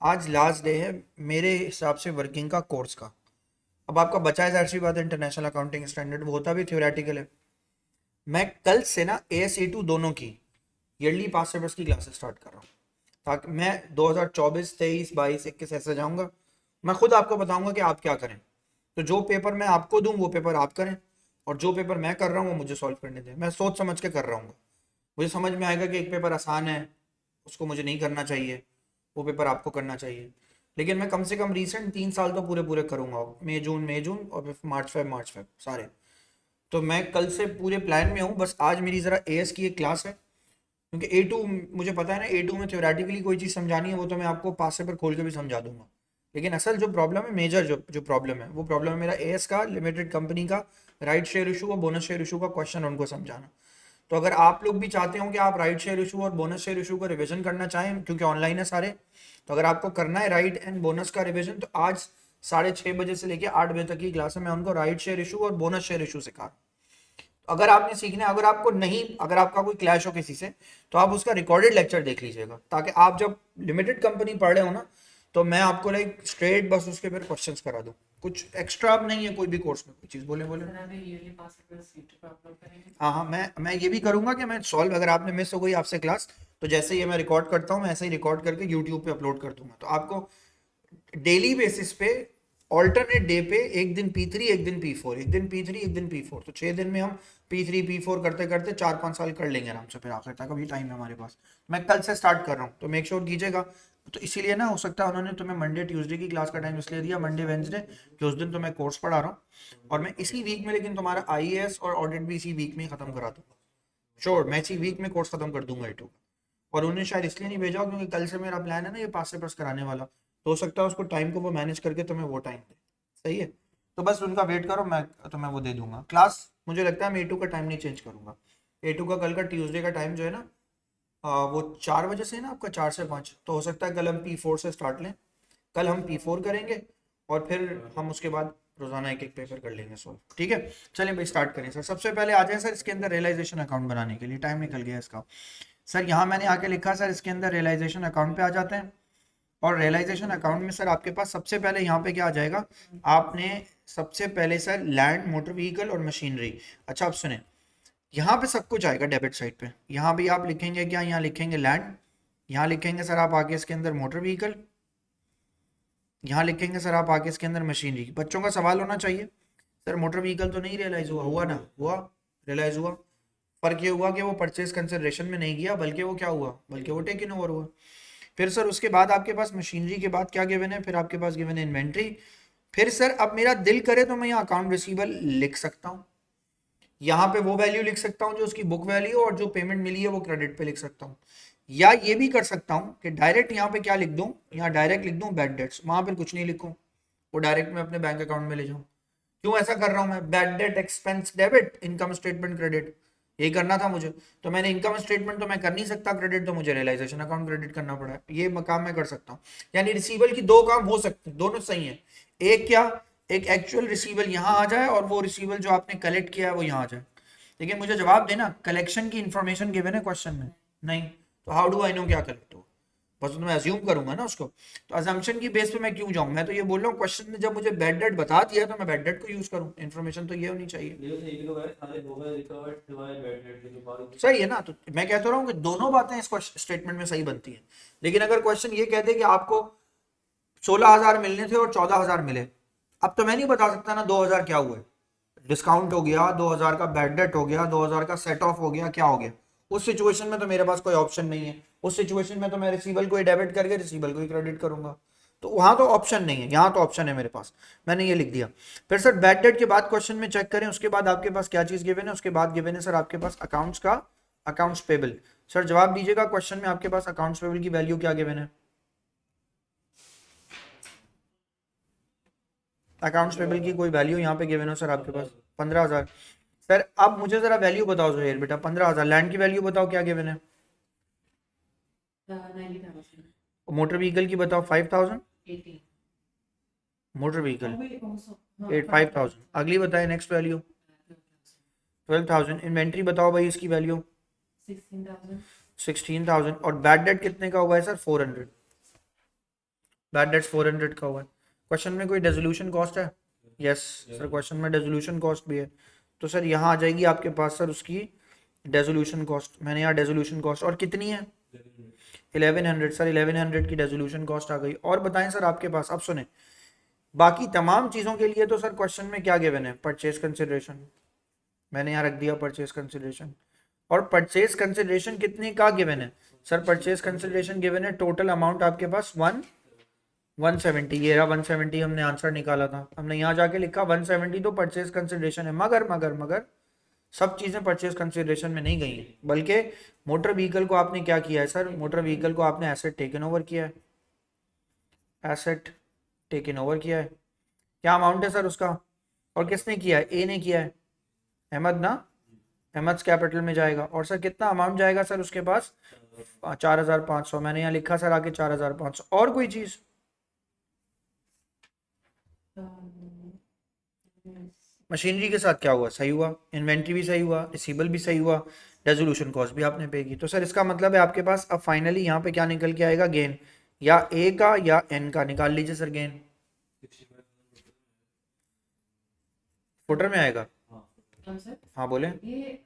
आज लास्ट डे है मेरे हिसाब से वर्किंग का कोर्स का। अब आपका बचा है, जाहिर सी बात है, इंटरनेशनल अकाउंटिंग स्टैंडर्ड, वो होता भी थ्योरेटिकल है। मैं कल से ना AS-A2 दोनों की ईयरली पास पेपर्स की क्लासेस स्टार्ट कर रहा हूँ, ताकि मैं 2024, 23, 22, 21 ऐसे जाऊँगा। मैं खुद आपको बताऊँगा कि आप क्या करें। तो जो पेपर मैं आपको दूँ वो पेपर आप करें, और जो पेपर मैं कर रहा हूँ वो मुझे सॉल्व करने दें। मैं सोच समझ के कर रहा हूँ, मुझे समझ में आएगा कि एक पेपर आसान है, उसको मुझे नहीं करना चाहिए, वो पेपर आपको करना चाहिए। लेकिन मैं कम से कम रीसेंट 3 साल तो पूरे करूँगा, मई जून और फिर मार्च फेब सारे। तो मैं कल से पूरे प्लान में हूँ। बस आज मेरी ज़रा AS की एक क्लास है, क्योंकि A2 मुझे पता है ना, A2 में थ्योरेटिकली कोई चीज़ समझानी है वो तो मैं आपको पास पेपर खोल के भी समझा दूंगा। लेकिन असल जो प्रॉब्लम है, मेजर जो प्रॉब्लम है, वो प्रॉब्लम है मेरा एएस का, लिमिटेड कंपनी का राइट शेयर इशू और बोनस शेयर इशू का क्वेश्चन उनको समझाना। तो अगर आप लोग भी चाहते हो कि आप राइट शेयर इशू और बोनस शेयर इशू का रिवीजन करना चाहें, क्योंकि ऑनलाइन है सारे, तो अगर आपको करना है राइट एंड बोनस का रिवीजन, तो आज 6:30 बजे से लेकर 8 बजे तक की क्लास में मैं उनको राइट शेयर इशू और बोनस शेयर इशू सिखा रहा हूं। अगर आपने सीखना है, अगर आपको नहीं, अगर आपका कोई क्लैश हो किसी से, तो आप उसका रिकॉर्डेड लेक्चर देख लीजिएगा, ताकि आप जब लिमिटेड कंपनी पढ़ रहे हो ना, तो मैं आपको लाइक स्ट्रेट बस उसके फिर क्वेश्चंस करा दूं, कुछ एक्स्ट्रा अब नहीं है कोई भी कोर्स में कोई चीज़। बोले बोले। सर अभी yearly pass पेपर सीट पे अपलोड करेंगे। हाँ हाँ, मैं ये भी करूंगा कि मैं सॉल्व, अगर आपने मिस हो गई आपसे क्लास, तो जैसे ही मैं रिकॉर्ड करता हूँ, मैं ऐसे ही रिकॉर्ड करके यूट्यूब पे अपलोड कर दूंगा। तो आपको डेली बेसिस पे, ऑल्टरनेट डे पे, एक दिन P3 एक दिन P4, एक दिन P3 एक दिन P4, तो 6 दिन में हम P3 P4 करते करते 4-5 साल कर लेंगे आराम से, फिर आखिर तक अभी टाइम है हमारे पास। मैं कल से स्टार्ट कर रहा हूँ, तो मेक श्योर कीजिएगा। तो इसीलिए ना, हो सकता है उन्होंने तुम्हें मंडे ट्यूसडे की क्लास का टाइम इसलिए दिया, मंडे वेंसडे, कि उस दिन तो मैं कोर्स पढ़ा रहा हूँ, और मैं इसी वीक में, लेकिन तुम्हारा IAS और ऑडिट भी इसी वीक में ही खत्म करा दूंगा। श्योर, मैं इसी वीक में कोर्स खत्म कर दूंगा A2 का। और उन्हें शायद इसलिए नहीं भेजा क्योंकि कल से मेरा प्लान है ना ये पास से पास कराने वाला, तो हो सकता है उसको टाइम को वो मैनेज करके तुम्हें वो टाइम दे। सही है, तो बस उनका वेट करो, मैं तुम्हें वो दे दूंगा क्लास। मुझे लगता है मैं A2 का टाइम नहीं चेंज करूंगा। A2 का कल का ट्यूसडे का टाइम जो है ना, वो 4 बजे से है ना आपका, 4 से 5, तो हो सकता है कल हम P4 से स्टार्ट लें। कल हम P4 करेंगे और फिर हम उसके बाद रोजाना एक एक पेपर कर लेंगे सॉल्व। ठीक है, चलिए भाई स्टार्ट करें सर। सबसे पहले आ जाए सर इसके अंदर रियलाइजेशन अकाउंट बनाने के लिए, टाइम निकल गया इसका। सर यहाँ मैंने आके लिखा सर, इसके अंदर रियलाइजेशन अकाउंट पे आ जाते हैं। और रियलाइजेशन अकाउंट में सर आपके पास सबसे पहले यहाँ पे क्या आ जाएगा, आपने सबसे पहले सर लैंड, मोटर व्हीकल और मशीनरी। अच्छा आप सुने, यहाँ पे सब कुछ आएगा डेबिट साइड पे। यहाँ भी आप लिखेंगे क्या, यहाँ लिखेंगे लैंड, यहाँ लिखेंगे सर आप आगे इसके अंदर मोटर व्हीकल, यहाँ लिखेंगे सर आप आगे इसके अंदर मशीनरी। बच्चों का सवाल होना चाहिए, सर मोटर व्हीकल तो नहीं रियलाइज हुआ? हुआ ना, हुआ, रियलाइज हुआ। फर्क ये हुआ कि वो परचेज कंसिडरेशन में नहीं गया, बल्कि वो क्या हुआ, बल्कि वो टेकन ओवर हुआ। फिर सर उसके बाद आपके पास मशीनरी के बाद क्या गिवन है, फिर आपके पास गिवन है इन्वेंट्री। फिर सर अब मेरा दिल करे तो मैं यहाँ अकाउंट रिसीवेबल लिख सकता हूँ, यहाँ पे वो वैल्यू लिख सकता हूँ जो उसकी बुक वैल्यू, और जो पेमेंट मिली है वो क्रेडिट पे लिख सकता हूँ। या ये भी कर सकता हूँ कि डायरेक्ट यहाँ पे क्या लिख दूँ, यहाँ डायरेक्ट लिख दूँ बैड डेट्स, वहां पर कुछ नहीं लिखूँ, वो डायरेक्ट मैं अपने बैंक अकाउंट में ले जाऊँ। क्यों ऐसा कर रहा हूँ मैं, bad debt expense debit, income statement credit, यही करना था मुझे। तो मैंने इनकम स्टेटमेंट तो मैं कर नहीं सकता क्रेडिट, तो मुझे रियलाइजेशन अकाउंट क्रेडिट करना पड़ा है। ये काम मैं कर सकता हूँ। यानी रिसीवल की दो काम हो सकते हैं, दोनों सही है। एक क्या, एक एक्चुअल रिसीवल यहाँ आ जाए और वो रिसीवल जो आपने कलेक्ट किया है वो यहाँ आ जाए। लेकिन मुझे जवाब देना, कलेक्शन की इंफॉर्मेशन गिवन है क्वेश्चन में नहीं, तो हाउ डू आई नो क्या कलेक्ट हो, बस तो मैं अज्यूम करूंगा ना उसको। तो अजम्पशन की बेस पे मैं क्यों जाऊं, मैं तो ये बोल रहा हूँ क्वेश्चन ने जब मुझे बैड डेट बता दिया तो मैं बैड डेट को यूज करूं, इन्फॉर्मेशन तो ये होनी चाहिए। सही है ना, तो मैं कहता रहा हूँ कि दोनों बातें इस स्टेटमेंट में सही बनती हैं। लेकिन अगर क्वेश्चन ये कहते कि आपको 16,000 मिलने थे और 14,000 मिले, अब तो मैं नहीं बता सकता ना 2,000 क्या हुआ, डिस्काउंट हो गया, 2,000 का बैड डेट हो गया, 2,000 का सेट ऑफ हो गया, क्या हो गया। उस सिचुएशन में तो मेरे पास कोई ऑप्शन नहीं है। उस सिचुएशन में तो मैं रिसीवल को ही डेबिट करके रिसीवल को ही क्रेडिट करूंगा, तो वहां तो ऑप्शन नहीं है, यहाँ तो ऑप्शन है मेरे पास, मैंने ये लिख दिया। फिर सर बैड डेट के बाद क्वेश्चन में चेक करें, उसके बाद आपके पास क्या चीज गिवन है, उसके बाद गिवन है सर आपके पास अकाउंट्स का, अकाउंट्स पेबल। सर जवाब दीजिएगा, क्वेश्चन में आपके पास अकाउंट्स पेबल की वैल्यू क्या गिवन है, अकाउंट्स पेबल की कोई वैल्यू यहाँ पे गिवन हो सर आपके पास 15,000। सर अब मुझे जरा वैल्यू बताओ जोहेर बेटा, 15,000 लैंड की वैल्यू बताओ क्या गिवन है, 90,000, मोटर व्हीकल की बताओ 5,000, 18, मोटर व्हीकल also 5,000। अगली बताए नेक्स्ट वैल्यू 12,000। इन्वेंट्री बताओ भाई इसकी वैल्यू 16,000, 16,000। और बैड डेट कितने का हुआ है सर 400, बैड डेट 400 का हुआ है। क्वेश्चन में कोई रेजोल्यूशन कॉस्ट है, यस सर क्वेश्चन में रेजोल्यूशन कॉस्ट भी है। तो सर यहाँ आ जाएगी आपके पास सर उसकी रेजोल्यूशन कॉस्ट, मैंने यहाँ रेजोल्यूशन कॉस्ट, और कितनी है 1100। सर 1100 की रेजोल्यूशन कॉस्ट आ गई। और बताएं सर आपके पास, अब सुने बाकी तमाम चीज़ों के लिए तो सर क्वेश्चन में क्या गिवन है, परचेज कंसिडरेशन, मैंने यहाँ रख दिया परचेज कंसिडरेशन। और परचेज कंसिडरेशन कितने का गिवन है सर, परचेज कंसिडरेशन गिवन है टोटल अमाउंट आपके पास 170, ये रहा 170, हमने आंसर निकाला था, हमने यहाँ जाके लिखा 170, तो परचेज कंसिडरेशन है। मगर मगर मगर सब चीज़ें परचेज कंसिडरेशन में नहीं गई हैं, बल्कि मोटर व्हीकल को आपने क्या किया है सर, मोटर व्हीकल को आपने एसेट टेकन ओवर किया है, एसेट टेकन ओवर किया है। क्या अमाउंट है सर उसका, और किसने किया है, ए ने किया है, अहमद ना, अहमद कैपिटल में जाएगा। और सर कितना अमाउंट जाएगा सर उसके पास, 4500। मैंने यहाँ लिखा सर आगे 4500। और कोई चीज़, मशीनरी के साथ क्या हुआ, सही हुआ, इन्वेंट्री भी सही हुआ, रिसीवेबल भी सही हुआ, रेजोल्यूशन कॉस्ट भी आपने पे की। तो सर इसका मतलब है आपके पास अब फाइनली यहाँ पे क्या निकल के आएगा, गेन, या ए का या एन का, निकाल लीजिए सर गेन। फुटर में आएगा, सर हाँ बोले। ये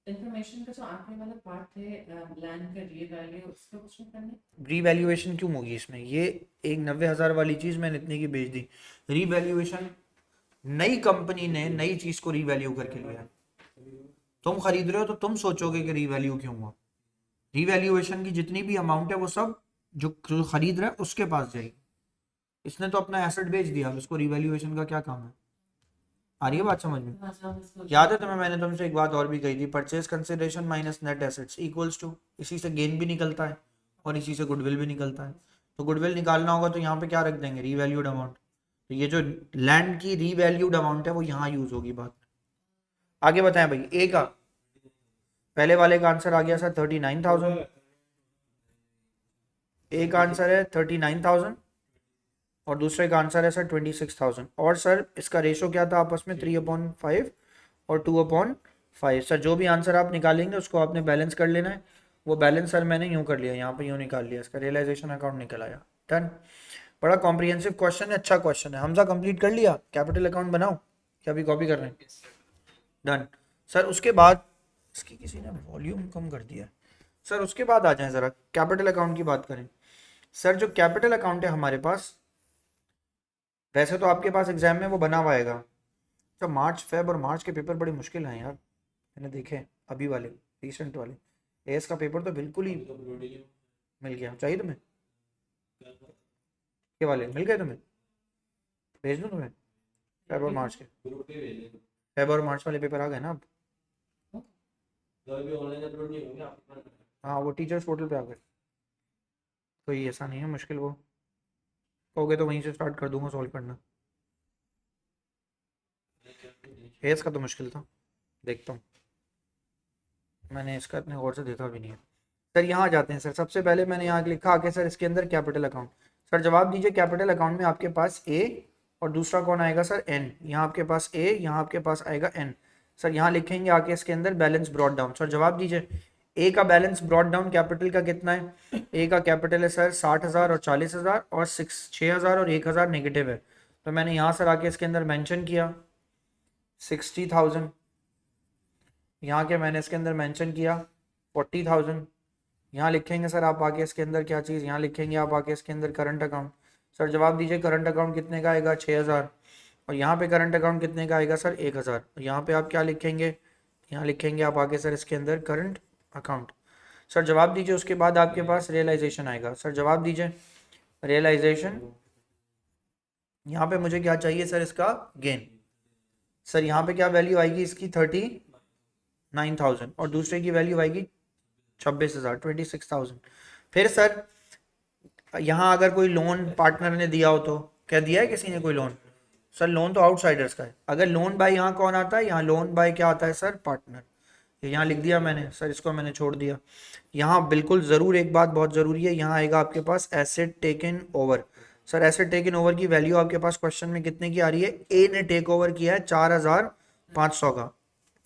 इंफॉर्मेशन का जो आखिरी वाला पार्ट थे लैंड का रीवैल्यू, उसका कुछ नहीं करना। रीवैल्यूएशन क्यों होगी इसमें, ये एक 90,000 वाली चीज़ मैंने इतने की बेच दी। रीवैल्यूएशन, नई कंपनी ने नई चीज़ को रीवैल्यू करके लिया, तुम खरीद रहे हो तो तुम सोचोगे कि रीवैल्यू क्यों हुआ। रीवैल्यूएशन की जितनी भी अमाउंट है वो सब जो खरीद रहा है उसके पास जाएगी। इसने तो अपना एसेट बेच दिया, अब इसको रीवैल्यूएशन का क्या काम है। आ रही है बात समझ में। याद है तुम्हें, मैंने तुमसे एक बात और भी कही थी, purchase consideration minus net assets equals to, इसी से गेन भी निकलता है और इसी से गुडविल भी निकलता है। तो गुडविल निकालना होगा तो यहाँ पे क्या रख देंगे, रीवैल्यूड अमाउंट। तो ये जो लैंड की रीवैल्यूड अमाउंट है वो यहाँ यूज होगी बात। आगे बताएं भाई, ए का पहले वाले का आंसर आ गया सर 39,000, ए का आंसर है 39,000 और दूसरे का आंसर है सर 26,000। और सर इसका रेशो क्या था आपस में, 3/5 और 2/5। सर जो भी आंसर आप निकालेंगे उसको आपने बैलेंस कर लेना है। वो बैलेंस सर मैंने यूँ कर लिया, यहाँ पे यूँ निकाल लिया, इसका रियलाइजेशन अकाउंट निकल आया। डन, बड़ा कॉम्प्रिहेंसिव क्वेश्चन है, अच्छा क्वेश्चन है। हमजा कंप्लीट कर लिया, कैपिटल अकाउंट बनाओ, क्या अभी कॉपी कर रहे हैं। डन सर, उसके बाद इसकी किसी ने वॉल्यूम कम कर दिया सर। उसके बाद आ जाएं ज़रा कैपिटल अकाउंट की बात करें। सर जो कैपिटल अकाउंट है हमारे पास, वैसे तो आपके पास एग्जाम में वो बना हुआ आएगा। तो मार्च, फेब और मार्च के पेपर बड़े मुश्किल हैं यार, मैंने देखे अभी वाले रिसेंट वाले। एएस का पेपर तो बिल्कुल ही मिल गया। चाहिए तुम्हें के वाले मिल गए, तुम्हें भेज दूँ तुम्हें, फेब और मार्च के, फेब और मार्च वाले पेपर आ गए ना अब। हाँ वो टीचर्स पोर्टल पे आ गए, कोई ऐसा नहीं है मुश्किल, वो कहोगे तो वहीं से स्टार्ट कर दूंगा सॉल्व करना। एएस का तो मुश्किल था, देखता हूँ, मैंने इसका इतने गौर से देखा भी नहीं है। सर यहाँ जाते हैं सर, सबसे पहले मैंने यहाँ लिखा आके सर इसके अंदर कैपिटल अकाउंट। सर जवाब दीजिए, कैपिटल अकाउंट में आपके पास ए और दूसरा कौन आएगा सर, एन। यहाँ आपके पास ए, यहाँ आपके पास आएगा एन। सर यहाँ लिखेंगे आके इसके अंदर बैलेंस ब्रॉड डाउन। सर जवाब दीजिए, ए का बैलेंस ब्रॉड डाउन कैपिटल का कितना है। ए का कैपिटल है सर 60,000 और 40,000 और 6,000 और 1,000 नेगेटिव है। तो मैंने यहाँ सर आके इसके अंदर मेंशन किया 60,000, यहाँ के मैंने इसके अंदर मेंशन किया 40,000। यहाँ लिखेंगे सर आप आके इसके अंदर क्या चीज़, यहाँ लिखेंगे आप आके इसके अंदर करंट अकाउंट। सर जवाब दीजिए, करंट अकाउंट कितने का आएगा, 6,000। और यहाँ पे करंट अकाउंट कितने का आएगा सर, 1,000। यहाँ पे आप क्या लिखेंगे, यहाँ लिखेंगे आप आगे सर इसके अंदर करंट अकाउंट। सर जवाब दीजिए, उसके बाद आपके पास रियलाइजेशन आएगा। सर जवाब दीजिए, रियलाइजेशन, यहाँ पे मुझे क्या चाहिए सर, इसका गेन। सर यहाँ पे क्या वैल्यू आएगी इसकी, 39,000 और दूसरे की वैल्यू आएगी 26,000, 26,000। फिर सर यहाँ अगर कोई लोन पार्टनर ने दिया हो तो, क्या दिया है किसी ने कोई लोन, सर लोन तो आउटसाइडर्स का है। अगर लोन बाय यहाँ कौन आता है, यहाँ लोन बाय क्या आता है सर, पार्टनर। यहाँ लिख दिया मैंने सर, इसको मैंने छोड़ दिया। यहाँ बिल्कुल ज़रूर एक बात बहुत ज़रूरी है, यहाँ आएगा आपके पास asset taken over. Sir asset taken over की वैल्यू आपके पास क्वेश्चन में कितने की आ रही है, ए ने टेक ओवर किया है 4,500 का।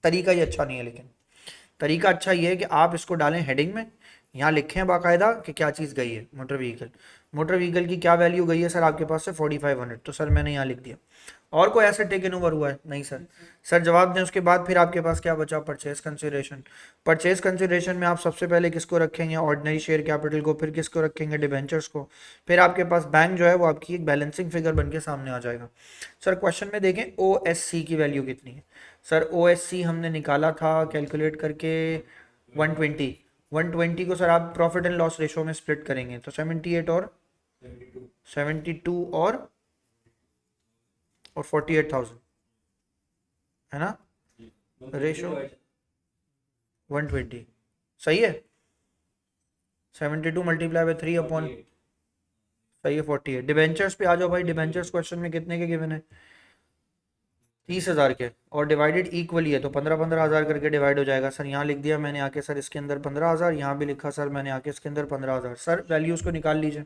तरीका ये अच्छा नहीं है, लेकिन तरीका अच्छा ये है कि आप इसको डालें हेडिंग में, यहाँ लिखें बाकायदा कि क्या चीज़ गई है, मोटर व्हीकल। मोटर व्हीकल की क्या वैल्यू गई है सर आपके पास से 4,500, तो सर मैंने यहाँ लिख दिया। और कोई एसेट टेकन ओवर हुआ है नहीं सर। सर जवाब दें, उसके बाद फिर आपके पास क्या बचा, परचेज कंसिडरेशन। परचेज कंसिडरेशन में आप सबसे पहले किसको रखेंगे, ऑर्डिनरी शेयर कैपिटल को, फिर किसको रखेंगे, डिबेंचर्स को। फिर आपके पास बैंक जो है वो आपकी एक बैलेंसिंग फिगर बन के सामने आ जाएगा। सर क्वेश्चन में देखें OSC की वैल्यू कितनी है। सर OSC हमने निकाला था कैलकुलेट करके 120 को सर आप प्रॉफिट एंड लॉस रेशो में स्प्लिट करेंगे तो 78 और 72 और 48,000 है ना, रेशो 120 सही है। 72 मल्टीप्लाई बाय 3 अपॉन, सही है 48। डिबेंचर्स पे आ जाओ भाई। डिबेंचर्स क्वेश्चन में कितने के गिवन है? 30,000 के, और डिवाइडेड इक्वली है तो 15,000 करके डिवाइड हो जाएगा। सर यहाँ लिख दिया मैंने आके सर इसके अंदर 15,000, यहाँ भी लिखा सर मैंने आके इसके अंदर 15,000। सर वैल्यूज को निकाल लीजिए,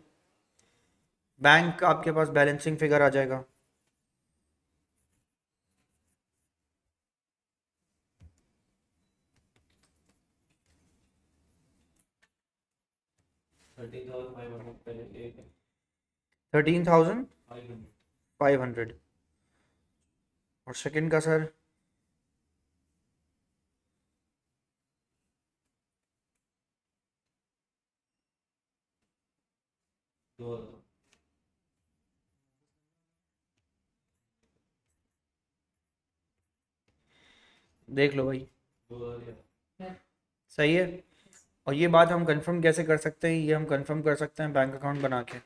बैंक आपके पास बैलेंसिंग फिगर आ जाएगा। $13,500 और सेकंड का सर देख लो भाई, सही है। और ये बात हम कंफर्म कैसे कर सकते हैं? ये हम कंफर्म कर सकते हैं बैंक अकाउंट बना के।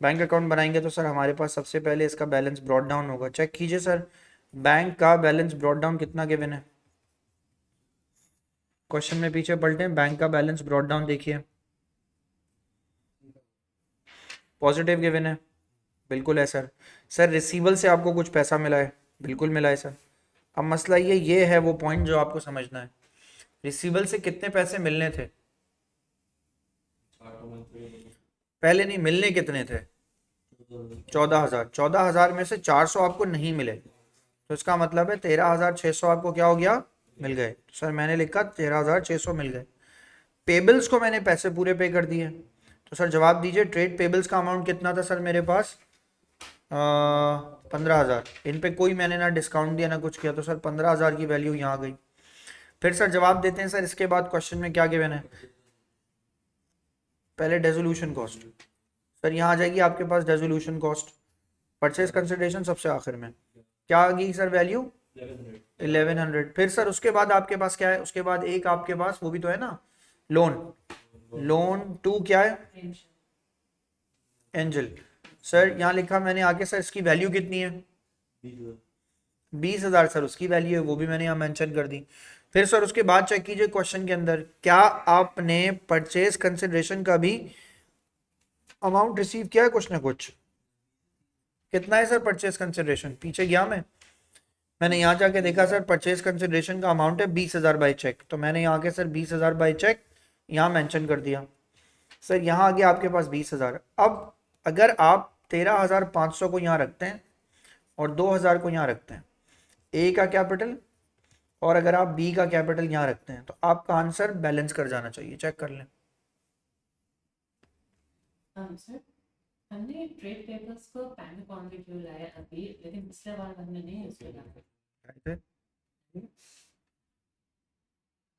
बैंक अकाउंट बनाएंगे तो सर हमारे पास सबसे पहले इसका बैलेंस ब्रॉट डाउन होगा। चेक कीजिए सर, बैंक का बैलेंस ब्रॉट डाउन कितना गिवन है? क्वेश्चन में पीछे पलटें, बैंक का बैलेंस ब्रॉट डाउन देखिए, पॉजिटिव गिवन है, बिल्कुल है सर। सर रिसीवल से आपको कुछ पैसा मिला है? बिल्कुल मिला है सर। अब मसला ये है वो पॉइंट जो आपको समझना है, रिसीवल से कितने पैसे मिलने थे? पहले नहीं, मिलने कितने थे? 14,000। 14,000 में से 400 आपको नहीं मिले, तो इसका मतलब है 13,600 आपको क्या हो गया? मिल गए। सर मैंने लिखा 13,600 मिल गए। पेबल्स को मैंने पैसे पूरे पे कर दिए, तो सर जवाब दीजिए ट्रेड पेबल्स का अमाउंट कितना था सर मेरे पास? 15,000। इन पे कोई मैंने ना डिस्काउंट दिया ना कुछ किया, तो सर 15,000 की वैल्यू यहाँ आ गई। फिर सर जवाब देते हैं सर इसके बाद क्वेश्चन में क्या गिवन है? पहले डेजोल्यूशन कॉस्ट, सर यहाँ आ जाएगी आपके पास डेजोल्यूशन कॉस्ट। परचेज कंसिडरेशन सबसे आखिर में क्या आ गई सर वैल्यू? 1100। फिर सर उसके बाद आपके पास क्या है? उसके बाद एक आपके पास वो भी तो है ना, लोन। लोन टू क्या है? एंजल। सर यहाँ लिखा मैंने आगे सर इसकी वैल्यू कितनी है? 20,000 सर उसकी वैल्यू है, वो भी मैंने यहाँ मेंशन कर दी। फिर सर उसके बाद चेक कीजिए क्वेश्चन के अंदर, क्या आपने परचेज कंसिडरेशन का भी अमाउंट रिसीव किया है कुछ ना कुछ? कितना है सर परचेज कंसिडरेशन? पीछे गया मैंने यहाँ जाके देखा सर परचेज कंसिडरेशन का अमाउंट है 20,000 बाई चेक, तो मैंने यहाँ के सर 20,000 बाई चेक यहाँ मेंशन कर दिया। सर यहाँ आ गया आपके पास 20,000। अब अगर आप 13,500 को यहाँ रखते हैं और 2,000 को यहाँ रखते हैं, ए का कैपिटल, और अगर आप बी का कैपिटल यहाँ रखते हैं, तो आपका आंसर बैलेंस कर जाना चाहिए। चेक कर लें। सर हमने ट्रेड पेपर्स को बैंक अकाउंट में क्यों लाया अभी, लेकिन पिछले बार हमने नहीं यूज किया।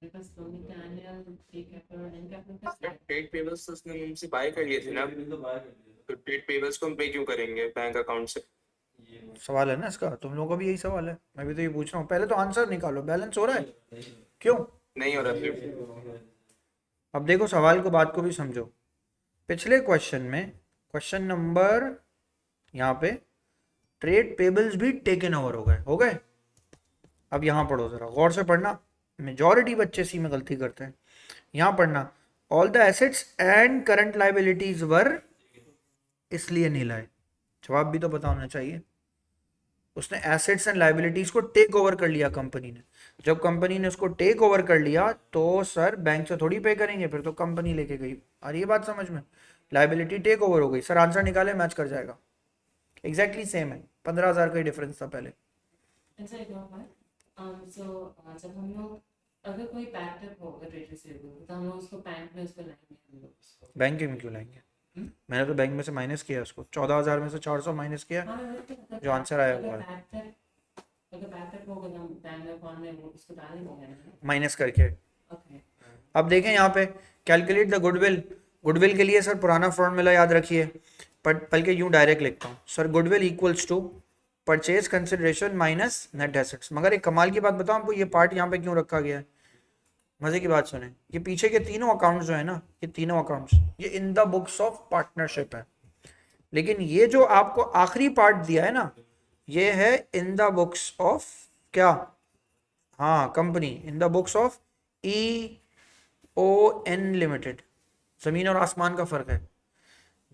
बिकॉज़ लोन के एनुअल पे कैपिटल और एंड कैपिटल ट्रेड पेबल्स तो उसने हमसे बाय कर लिए थे ना, तो ट्रेड पेबल्स को हम पे क्यों करेंगे बैंक अकाउंट से? सवाल है ना इसका, तुम लोगों का भी यही सवाल है, मैं भी तो ये पूछ रहा हूँ। पहले तो आंसर निकालो, बैलेंस हो रहा है क्यों? नहीं हो रहा फिर। अब देखो सवाल को, बात को भी समझो। पिछले क्वेश्चन में, क्वेश्चन नंबर यहाँ पे, ट्रेड पेबल्स भी टेकन ओवर हो गए। अब यहाँ पढ़ो जरा गौर से पढ़ना, मेजॉरिटी बच्चे सी में गलती करते हैं। यहाँ पढ़ना, all the assets and current liabilities were, इसलिए नहीं लाए। जवाब भी तो पता होना चाहिए। उसने एसेट्स एंड लाइबिलिटीज को टेक ओवर कर लिया कंपनी ने। जब कंपनी ने उसको टेक ओवर कर लिया तो सर बैंक से थोड़ी पे करेंगे, फिर तो कंपनी लेके गई। और ये बात समझ में, लाइबिलिटी टेक ओवर हो गई। सर आंसर निकाले, मैच कर जाएगा, एग्जैक्टली सेम है। 15,000 का ही डिफरेंस था पहले। सो जब हम लोग अगर कोई बैकअप होगा ट्रेड रिसीवेबल तो हम लोग उसको बैंक में उसको लाएंगे हम लोग उसको। बैंक में क्यों लाएंगे? मैंने तो बैंक में से माइनस किया उसको, 14,000 में से 400 माइनस किया, जो आंसर आया हुआ है अगर बैकअप होगा तो हम बैंक अकाउंट में वो उसको डालेंगे माइनस करके। ओके। अब देखें यहाँ पे, कैलकुलेट द गुडविल। गुडविल के लिए सर पुराना फॉर्मूला याद रखिए, बल्कि यूं डायरेक्ट लिखता हूँ sir, goodwill equals to purchase consideration minus net assets. मगर एक कमाल की बात बताऊं आपको, ये पार्ट यहाँ पे क्यों रखा गया है? मजे की बात सुने, ये पीछे के तीनों अकाउंट्स जो है ना, ये तीनों अकाउंट्स ये in the books of partnership है, लेकिन ये जो आपको आखिरी पार्ट दिया है ना, ये है इन द बुक्स ऑफ क्या? हाँ, company, in the books of EON limited. जमीन और आसमान का फर्क है।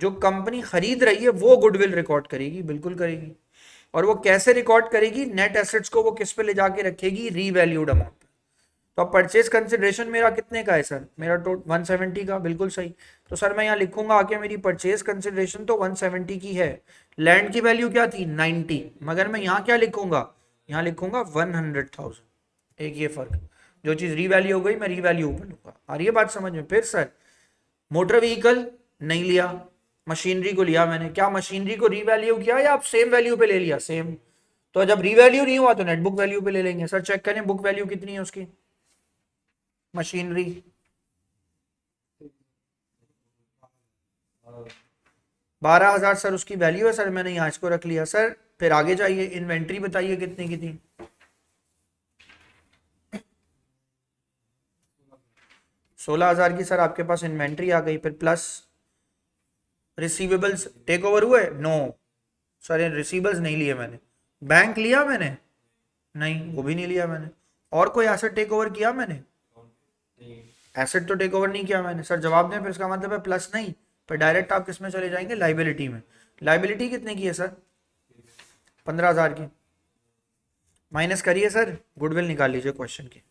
जो कंपनी खरीद रही है वो गुडविल रिकॉर्ड करेगी, बिल्कुल करेगी। और वो कैसे रिकॉर्ड करेगी? नेट एसेट्स को वो किस पे ले जाके रखेगी? Revalued amount. तो अब परचेज कंसिडरेशन मेरा कितने का है सर? मेरा 170 का, बिल्कुल सही। तो सर मैं यहाँ लिखूंगा आके मेरी परचेज कंसिडरेशन तो 170 की है। लैंड की वैल्यू क्या थी? 90। मगर मैं यहाँ क्या लिखूंगा? यहाँ लिखूंगा 100,000। एक ये फर्क, जो चीज रीवैल्यू हो गई मैं रीवैल्यू ऊपर लूंगा। आ रही है बात समझ में? फिर सर मोटर व्हीकल नहीं लिया, मशीनरी को लिया मैंने। क्या मशीनरी को रीवैल्यू किया या आप सेम वैल्यू पे ले लिया? सेम। तो जब रीवैल्यू नहीं हुआ तो नेट बुक वैल्यू पे ले लेंगे। सर चेक करें बुक वैल्यू कितनी है उसकी, मशीनरी 12,000 सर उसकी वैल्यू है सर, मैंने यहाँ इसको रख लिया। सर फिर आगे जाइए, इन्वेंट्री बताइए कितने की थी? 16,000 की सर आपके पास इन्वेंट्री आ गई। फिर प्लस रिसीवेबल्स टेक ओवर हुए? नो सर, रिसीवेबल्स नहीं लिए मैंने। बैंक लिया मैंने? नहीं, वो भी नहीं लिया मैंने। और कोई एसेट टेक ओवर किया मैंने? एसेट तो टेक ओवर नहीं किया मैंने। सर जवाब दें, फिर इसका मतलब है प्लस नहीं, पर डायरेक्ट आप किस में चले जाएंगे? लाइबिलिटी में। लाइबिलिटी कितने की है सर? 15,000 की। माइनस करिए सर, गुडविल निकाल लीजिए क्वेश्चन की।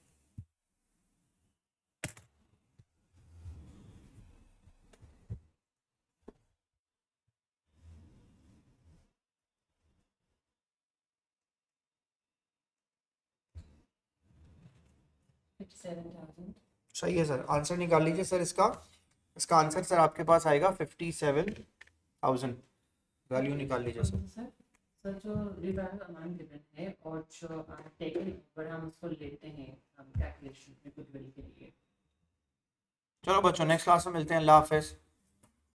सही है सर, आंसर निकाल लीजिए सर इसका। इसका आंसर सर आपके पास आएगा 57,000। वैल्यू निकाल लीजिए सर। सर जो रिवैल्यू अमाउंट गिवन है और जो टेकन ओवर हम उसको लेते हैं हम कैलकुलेशन में गुडविल के लिए। चलो बच्चों, नेक्स्ट क्लास में मिलते हैं। अल्लाह हाफिज़।